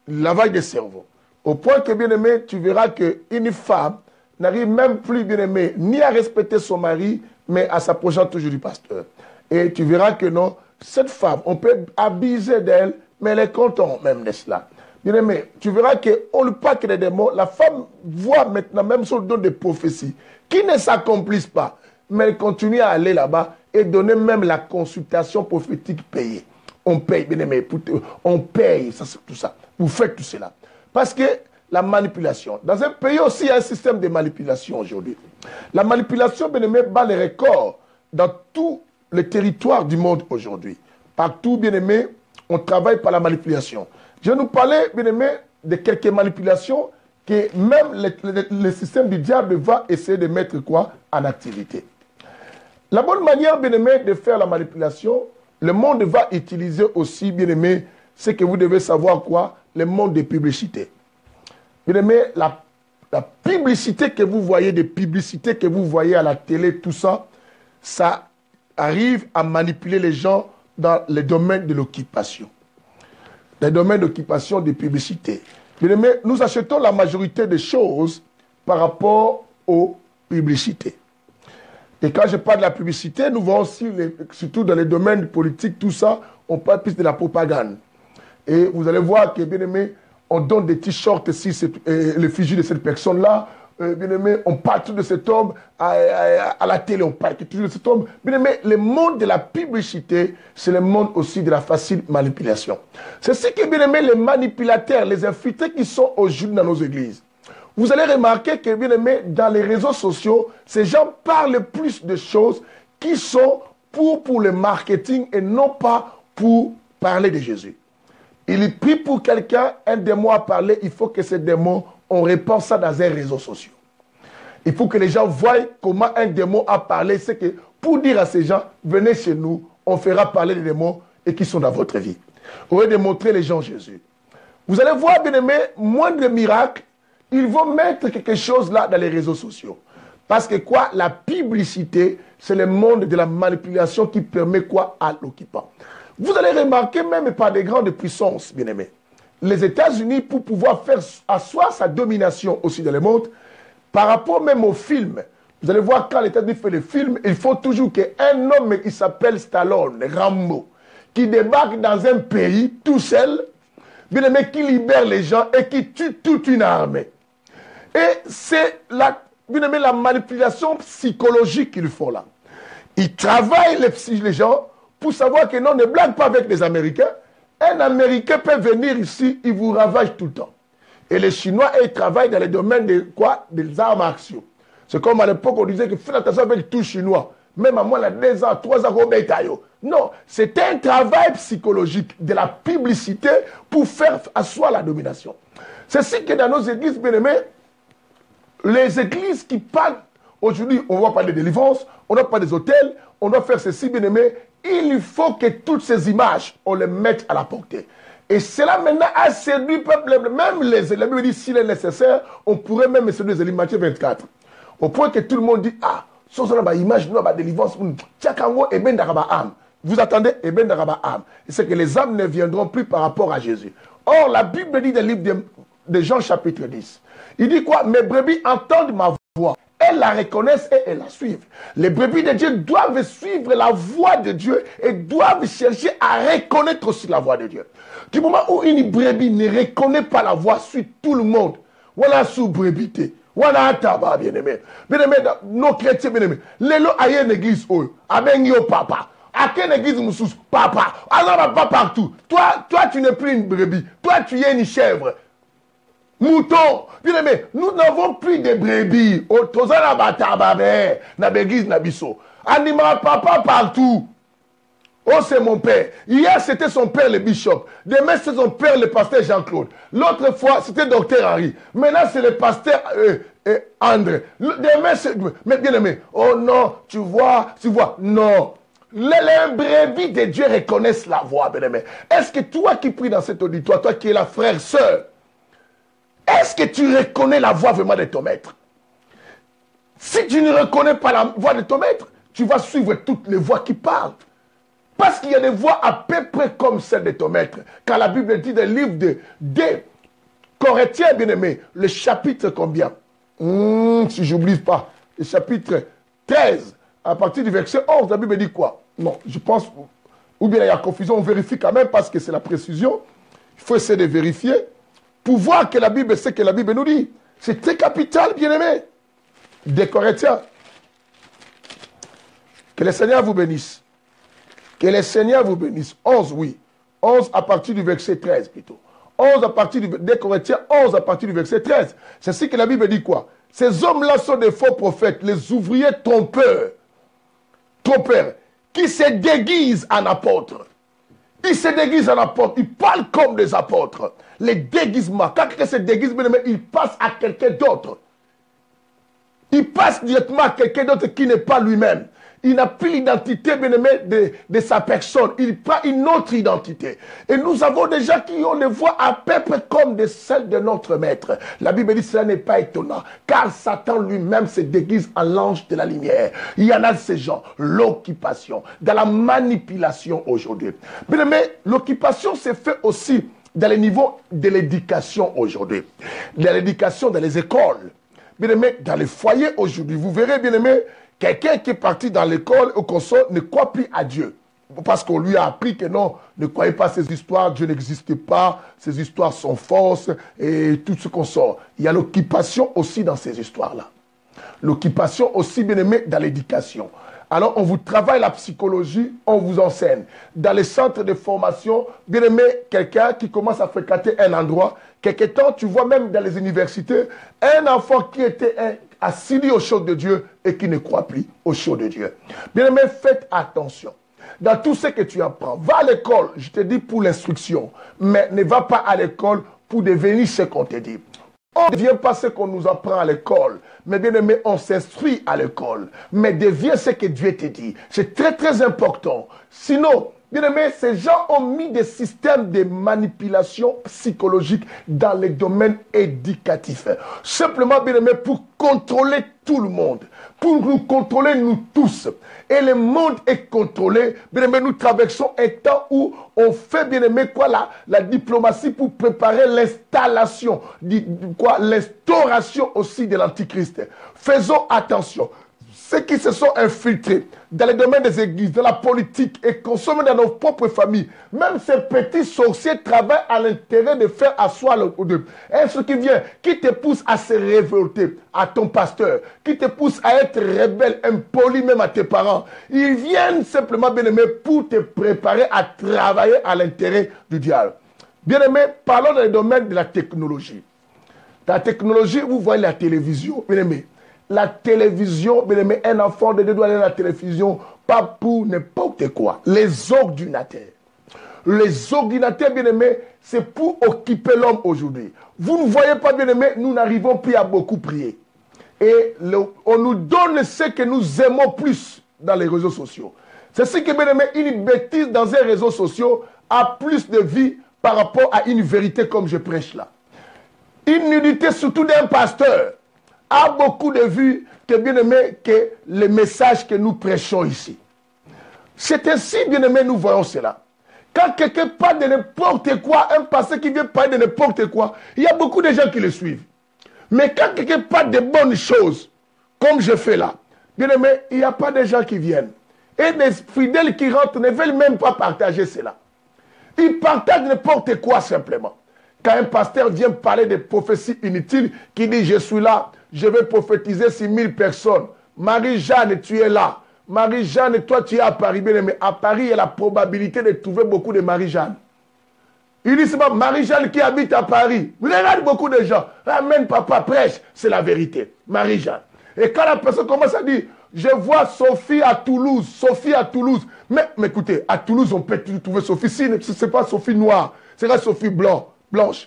lavage des cerveaux. Au point que, bien aimé, tu verras qu'une femme n'arrive même plus, bien aimé, ni à respecter son mari, mais à s'approcher toujours du pasteur. Et tu verras que non, cette femme, on peut abuser d'elle, mais elle est contente même de cela. Bien aimé, tu verras qu'on ne parle que des démons. La femme voit maintenant même sur le don des prophéties qui ne s'accomplissent pas, mais elle continue à aller là-bas et donner même la consultation prophétique payée. On paye, bien aimé, on paye, ça, c'est tout ça. Vous faites tout cela. Parce que la manipulation, dans un pays aussi, il y a un système de manipulation aujourd'hui. La manipulation, bien aimé, bat les records dans tous les territoires du monde aujourd'hui. Partout, bien aimé, on travaille par la manipulation. Je vais nous parler, bien aimé, de quelques manipulations que même le système du diable va essayer de mettre quoi en activité. La bonne manière, bien aimé, de faire la manipulation, le monde va utiliser aussi, bien aimé, c'est que vous devez savoir quoi? Le monde des publicités. Bien aimé, la publicité que vous voyez, des publicités que vous voyez à la télé, tout ça, ça arrive à manipuler les gens dans les domaines de l'occupation. Les domaines d'occupation des publicités. Bien aimé, nous achetons la majorité des choses par rapport aux publicités. Et quand je parle de la publicité, nous voyons aussi, surtout dans les domaines politiques, tout ça, on parle plus de la propagande. Et vous allez voir que, bien aimé, on donne des t-shirts si c'est l'effigie de cette personne-là. Bien aimé, on parle tout de cet homme à la télé, on parle tout de cet homme. Bien aimé, le monde de la publicité, c'est le monde aussi de la facile manipulation. C'est ce que, bien aimé, les manipulateurs, les infiltrés qui sont aujourd'hui dans nos églises. Vous allez remarquer que, bien aimé, dans les réseaux sociaux, ces gens parlent plus de choses qui sont pour le marketing et non pas pour parler de Jésus. Il prie pour quelqu'un, un démon a parlé, il faut que ce démon, on répand ça dans un réseau social. Il faut que les gens voient comment un démon a parlé. C'est que pour dire à ces gens, venez chez nous, on fera parler les démons et qui sont dans votre vie. Au lieu de montrer les gens Jésus. Vous allez voir, bien aimé, moins de miracles, ils vont mettre quelque chose là dans les réseaux sociaux. Parce que quoi? La publicité, c'est le monde de la manipulation qui permet quoi à l'occupant. Vous allez remarquer même par des grandes puissances, bien aimés. Les États-Unis, pour pouvoir faire asseoir sa domination aussi dans le monde, par rapport même aux films, vous allez voir quand les États-Unis font des films, il faut toujours qu'un homme qui s'appelle Stallone, Rambo, qui débarque dans un pays tout seul, bien aimé, qui libère les gens et qui tue toute une armée. Et c'est la manipulation psychologique qu'ils font là. Ils travaillent les gens pour savoir que non, ne blague pas avec les Américains. Un Américain peut venir ici, il vous ravage tout le temps. Et les Chinois, ils travaillent dans le domaine de quoi? Des armes à action. C'est comme à l'époque, on disait que faites attention avec tout Chinois. Même à moi, là, 2 ans, 3 ans, non, c'est un travail psychologique de la publicité pour faire asseoir la domination. C'est ce que dans nos églises, bien aimés, les églises qui parlent, aujourd'hui, on va parler de délivrance, on doit parler des hôtels, on doit faire ceci, bien aimé. Il faut que toutes ces images, on les mette à la portée. Et cela maintenant a séduit le peuple, même les élèves. La Bible dit, s'il est nécessaire, on pourrait même séduire les élèves, Matthieu 24. Au point que tout le monde dit, ah, sans ça, image, nous, délivrance, vous attendez, c'est que les âmes ne viendront plus par rapport à Jésus. Or, la Bible dit dans le livre de Jean chapitre 10, il dit quoi? Mes brebis entendent ma voix. Elles la reconnaissent et elles la suivent. Les brebis de Dieu doivent suivre la voix de Dieu et doivent chercher à reconnaître aussi la voix de Dieu. Du moment où une brebis ne reconnaît pas la voix, suit tout le monde. Voilà sous brebité. Voilà tabac, bien-aimé. Bien-aimé, nos chrétiens, bien-aimé. Lélo a une église, avec yo papa. À quelle église moussous? Papa. Alors, pas partout. Toi, tu n'es plus une brebis. Toi, tu es une chèvre. Mouton. Bien aimé, nous n'avons plus de brebis. Animal papa partout. Oh, c'est mon père. Hier, c'était son père, le bishop. Demain, c'est son père, le pasteur Jean-Claude. L'autre fois, c'était docteur Henri. Maintenant, c'est le pasteur André. Demain, c'est... Mais bien aimé, oh non, tu vois, non. Les brebis de Dieu reconnaissent la voix, bien aimé. Est-ce que toi qui pries dans cet auditoire, toi qui es la frère, sœur, est-ce que tu reconnais la voix vraiment de ton maître? Si tu ne reconnais pas la voix de ton maître, tu vas suivre toutes les voix qui parlent. Parce qu'il y a des voix à peu près comme celle de ton maître. Quand la Bible dit dans le livre des Corinthiens, bien-aimés, le chapitre combien? Si je n'oublie pas, le chapitre 13, à partir du verset 11, la Bible dit quoi? Non, je pense, ou bien il y a confusion, on vérifie quand même parce que c'est la précision. Il faut essayer de vérifier pour voir que la Bible, c'est que la Bible nous dit. C'est très capital, bien-aimé. Des Corinthiens. Que le Seigneur vous bénisse. Que le Seigneur vous bénisse. 11, oui. 11 à partir du verset 13 plutôt. 11 à partir des Corinthiens, 11 à partir du verset 13. C'est ce que la Bible dit quoi? Ces hommes-là sont des faux prophètes, les ouvriers trompeurs, qui se déguisent en apôtres. Ils se déguisent en apôtres, ils parlent comme des apôtres. Les déguisements, quand quelqu'un se déguise, il passe à quelqu'un d'autre. Il passe directement à quelqu'un d'autre qui n'est pas lui-même. Il n'a plus l'identité, bien-aimé, de sa personne. Il prend une autre identité. Et nous avons des gens qui ont les voix à peu près comme celles de notre maître. La Bible dit que cela n'est pas étonnant, car Satan lui-même se déguise en l'ange de la lumière. Il y en a de ces gens, l'occupation, dans la manipulation aujourd'hui. Bien-aimé, l'occupation s'est fait aussi dans les niveaux de l'éducation aujourd'hui. Dans l'éducation dans les écoles. Bien-aimé, dans les foyers aujourd'hui, vous verrez, bien-aimé, quelqu'un qui est parti dans l'école au console ne croit plus à Dieu. Parce qu'on lui a appris que non, ne croyez pas ces histoires, Dieu n'existe pas, ces histoires sont fausses et tout ce qu'on sort. Il y a l'occupation aussi dans ces histoires-là. L'occupation aussi, bien aimé, dans l'éducation. Alors, on vous travaille la psychologie, on vous enseigne. Dans les centres de formation, bien aimé, quelqu'un qui commence à fréquenter un endroit, quelque temps, tu vois même dans les universités, un enfant qui était assidu aux choses de Dieu et qui ne croit plus aux choses de Dieu. Bien aimé, faites attention. Dans tout ce que tu apprends, va à l'école, je te dis pour l'instruction, mais ne va pas à l'école pour devenir ce qu'on te dit. On ne devient pas ce qu'on nous apprend à l'école. Mais bien aimé, on s'instruit à l'école. Mais deviens ce que Dieu te dit. C'est très très important. Sinon, bien aimé, ces gens ont mis des systèmes de manipulation psychologique dans les domaines éducatifs. Simplement, bien aimé, pour contrôler tout le monde. Pour nous contrôler nous tous. Et le monde est contrôlé. Bien aimé, nous traversons un temps où on fait, bien aimé, quoi, la diplomatie pour préparer l'installation, l'instauration aussi de l'Antichrist. Faisons attention. Ceux qui se sont infiltrés dans les domaines des églises, dans la politique et consomment dans nos propres familles, même ces petits sorciers travaillent à l'intérêt de faire asseoir le deux. Et ce qui vient, qui te pousse à se révolter à ton pasteur, qui te pousse à être rebelle, impoli même à tes parents, ils viennent simplement, bien aimé, pour te préparer à travailler à l'intérêt du diable. Bien aimé, parlons dans le domaine de la technologie. Dans la technologie, vous voyez la télévision, bien aimé. La télévision, bien aimé, un enfant de 2 doit aller à la télévision, pas pour n'importe quoi. Les ordinateurs. Les ordinateurs, bien aimé, c'est pour occuper l'homme aujourd'hui. Vous ne voyez pas, bien aimé, nous n'arrivons plus à beaucoup prier. Et on nous donne ce que nous aimons plus dans les réseaux sociaux. C'est ce que, bien aimé, une bêtise dans un réseau social a plus de vie par rapport à une vérité comme je prêche là. Une nudité surtout d'un pasteur a beaucoup de vues que, bien aimé, que les messages que nous prêchons ici. C'est ainsi, bien aimé, nous voyons cela. Quand quelqu'un parle de n'importe quoi, un pasteur qui vient parler de n'importe quoi, il y a beaucoup de gens qui le suivent. Mais quand quelqu'un parle de bonnes choses, comme je fais là, bien aimé, il n'y a pas de gens qui viennent. Et des fidèles qui rentrent ne veulent même pas partager cela. Ils partagent n'importe quoi simplement. Quand un pasteur vient parler de prophéties inutiles, qui dit « Je suis là, je vais prophétiser 6000 personnes. Marie-Jeanne, tu es là. Marie-Jeanne, toi, tu es à Paris. » Bien aimé, à Paris, il y a la probabilité de trouver beaucoup de Marie-Jeanne. Il dit, c'est pas Marie-Jeanne qui habite à Paris. Vous regardez beaucoup de gens. Amen, papa, prêche. C'est la vérité. Marie-Jeanne. Et quand la personne commence à dire, je vois Sophie à Toulouse. Sophie à Toulouse. Mais écoutez, à Toulouse, on peut trouver Sophie. Si ce n'est pas Sophie noire, c'est la Sophie blanche.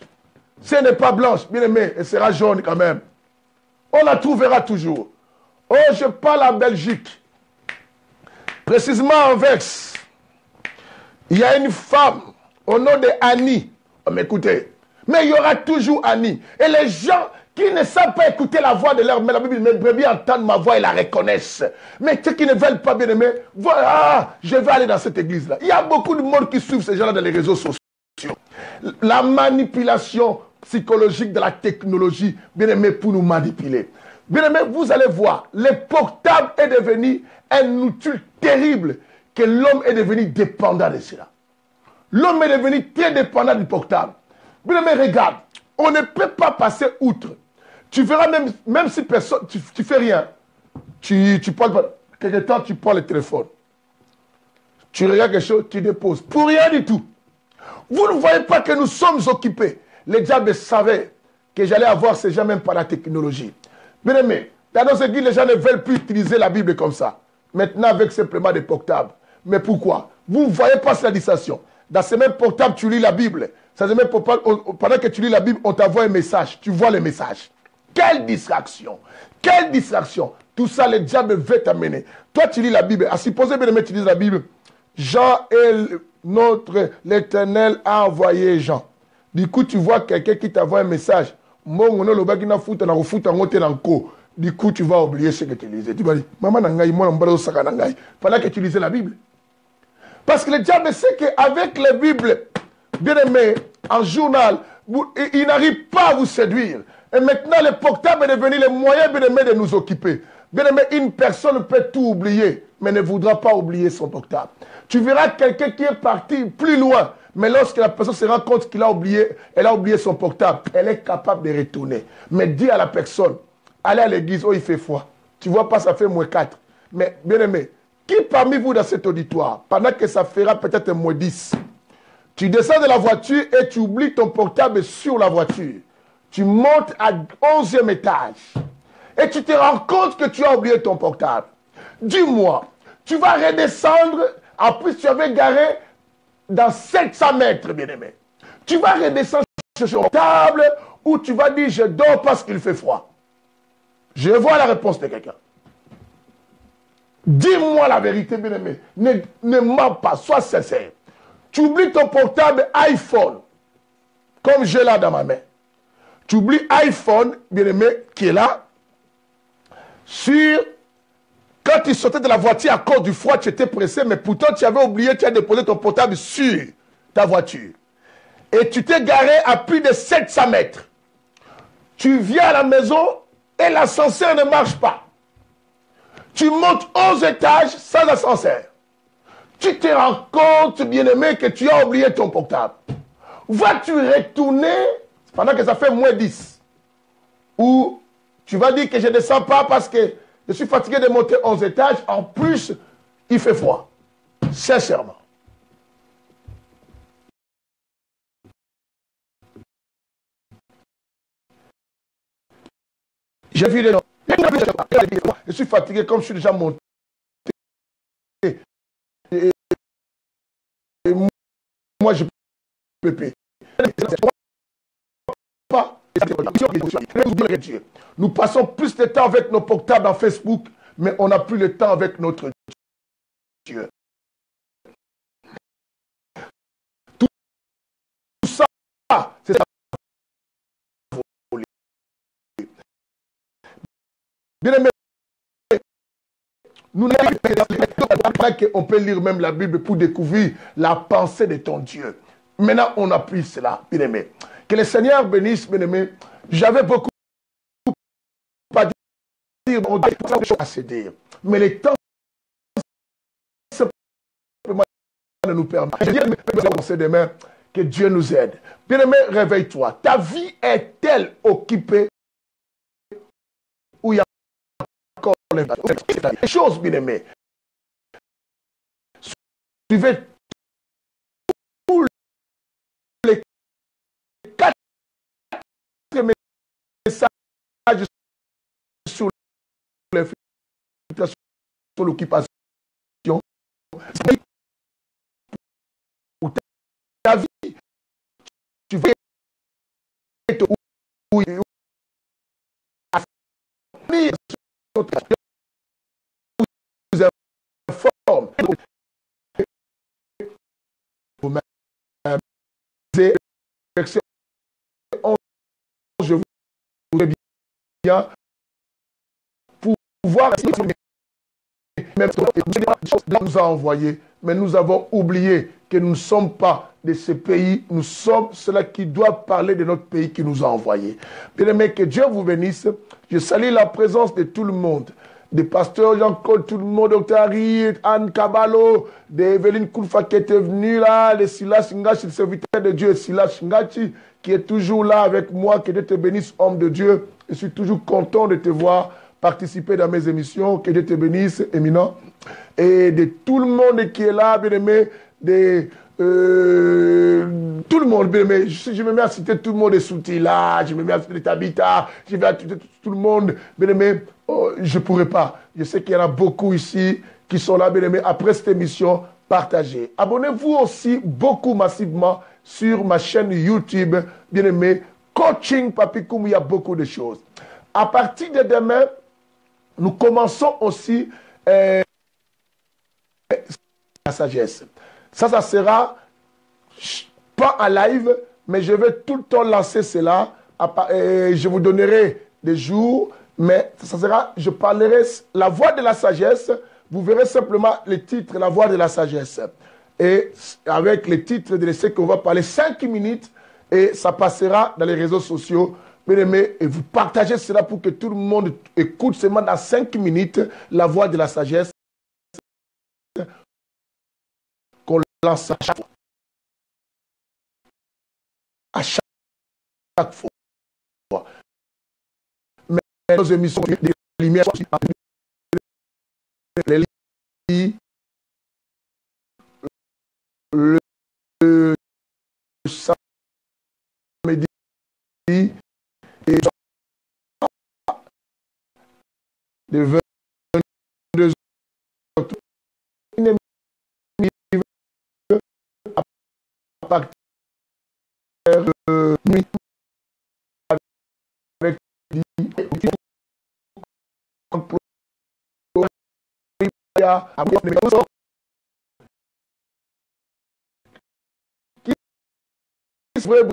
Si elle n'est pas blanche, bien aimé, elle sera jaune quand même. On la trouvera toujours. Oh, je parle en Belgique. Précisément en Vex. Il y a une femme au nom de Annie. Oh, mais écoutez, mais il y aura toujours Annie. Et les gens qui ne savent pas écouter la voix de leur mère, la Bible, mais brebis entendent ma voix et la reconnaissent. Mais ceux qui ne veulent pas, bien aimer, voilà, je vais aller dans cette église-là. Il y a beaucoup de monde qui suivent ces gens-là dans les réseaux sociaux. La manipulation psychologique de la technologie, bien aimé, pour nous manipuler. Bien aimé, vous allez voir, le portable est devenu un outil terrible que l'homme est devenu dépendant de cela. L'homme est devenu très dépendant du portable. Bien aimé, regarde, on ne peut pas passer outre. Tu verras même si personne, tu fais rien. Tu parles pas. Quelque temps, tu prends le téléphone. Tu regardes quelque chose, tu déposes. Pour rien du tout. Vous ne voyez pas que nous sommes occupés. Les diables savaient que j'allais avoir ces gens même par la technologie. Bien aimé, dans nos églises, les gens ne veulent plus utiliser la Bible comme ça. Maintenant, avec simplement des portables. Mais pourquoi? Vous ne voyez pas cette distraction. Dans ces mêmes portables, tu lis la Bible. Pendant que tu lis la Bible, on t'envoie un message. Tu vois le message. Quelle distraction! Quelle distraction! Tout ça, le diable veut t'amener. Toi, tu lis la Bible. À supposer, bien aimé, tu lis la Bible. Jean est l'Éternel a envoyé Jean. Du coup, tu vois quelqu'un qui t'envoie un message. Du coup, tu vas oublier ce que tu lisais. Tu vas dire, maman, pendant que tu lisais la Bible. Parce que le diable sait qu'avec la Bible, bien aimé, en journal, il n'arrive pas à vous séduire. Et maintenant, le portable est devenu le moyen, bien aimé, de nous occuper. Bien aimé, une personne peut tout oublier, mais ne voudra pas oublier son portable. Tu verras quelqu'un qui est parti plus loin, mais lorsque la personne se rend compte qu'elle a oublié son portable, elle est capable de retourner. Mais dis à la personne, allez à l'église, oh il fait froid. Tu vois pas, ça fait -4. Mais bien aimé, qui parmi vous dans cet auditoire, pendant que ça fera peut-être -10, tu descends de la voiture et tu oublies ton portable sur la voiture. Tu montes à 11e étage. Et tu te rends compte que tu as oublié ton portable. Dis-moi, tu vas redescendre, en plus tu avais garé dans 700 mètres, bien-aimé. Tu vas redescendre sur ton portable, où tu vas dire je dors parce qu'il fait froid. Je vois la réponse de quelqu'un. Dis-moi la vérité, bien-aimé. Ne mens pas, sois sincère. Tu oublies ton portable iPhone, comme j'ai là dans ma main. Tu oublies iPhone, bien-aimé, qui est là. Quand tu sortais de la voiture à cause du froid, tu étais pressé, mais pourtant tu avais oublié, tu as déposé ton portable sur ta voiture. Et tu t'es garé à plus de 700 mètres. Tu viens à la maison et l'ascenseur ne marche pas. Tu montes 11 étages sans ascenseur. Tu te rends compte, bien-aimé, que tu as oublié ton portable. Vas-tu retourner pendant que ça fait moins 10? Ou tu vas dire que je ne descends pas parce que je suis fatigué de monter 11 étages. En plus, il fait froid. Sincèrement. J'ai vu les noms. Je suis fatigué comme je suis déjà monté. Et moi, je peux payer. Nous passons plus de temps avec nos portables en Facebook, mais on n'a plus le temps avec notre Dieu. Tout ça, c'est ça. Bien aimé, nous n'avons pas qu'on peut lire même la Bible pour découvrir la pensée de ton Dieu. Maintenant, on n'a plus cela, bien aimé. Que le Seigneur bénisse, bien aimé. J'avais beaucoup à dire, à se dire. Mais le temps simplement ne nous permet pas. Je dis demain que Dieu nous aide. Bien aimé, réveille-toi. Ta vie est-elle occupée où il y a encore les choses, bien aimé. Suivez tous les 4 messages sur l'occupation. Pour ta vie, tu veux être où vous informe. Vous-même, verset 11, je voudrais bien pouvoir même nous a envoyé, mais nous avons oublié que nous ne sommes pas de ce pays, nous sommes ceux qui doivent parler de notre pays qui nous a envoyés. Bien-aimés, que Dieu vous bénisse. Je salue la présence de tout le monde, des pasteurs Jean-Claude, tout le monde, Dr. Harry, Anne Kabalo, d'Eveline Koulfa qui était venue là, de Silas Ngachi, le serviteur de Dieu, Silas Ngachi, qui est toujours là avec moi. Que Dieu te bénisse, homme de Dieu. Je suis toujours content de te voir participer dans mes émissions. Que Dieu te bénisse, éminent. Et de tout le monde qui est là, bien aimé, tout le monde, bien aimé. Je me mets à citer tout le monde, des Soutila, je me mets à citer Tabita, je vais à citer tout le monde, bien aimé. Oh, je ne pourrais pas. Je sais qu'il y en a beaucoup ici qui sont là, bien aimé. Après cette émission, partagez. Abonnez-vous aussi beaucoup massivement sur ma chaîne YouTube, bien aimé. Coaching Papikoum, il y a beaucoup de choses. À partir de demain, nous commençons aussi la sagesse. Ça sera pas en live, mais je vais tout le temps lancer cela. Je vous donnerai des jours, mais ça sera, je parlerai la voix de la sagesse. Vous verrez simplement le titre, la voix de la sagesse. Et avec le titre de ce qu'on va parler 5 minutes, et ça passera dans les réseaux sociaux. Bien aimé, et vous partagez cela pour que tout le monde écoute seulement dans 5 minutes la voix de la sagesse qu'on lance à chaque fois. À chaque fois. Mais nos émissions de lumière, le samedi et de 22h à partir de minuit Qui serait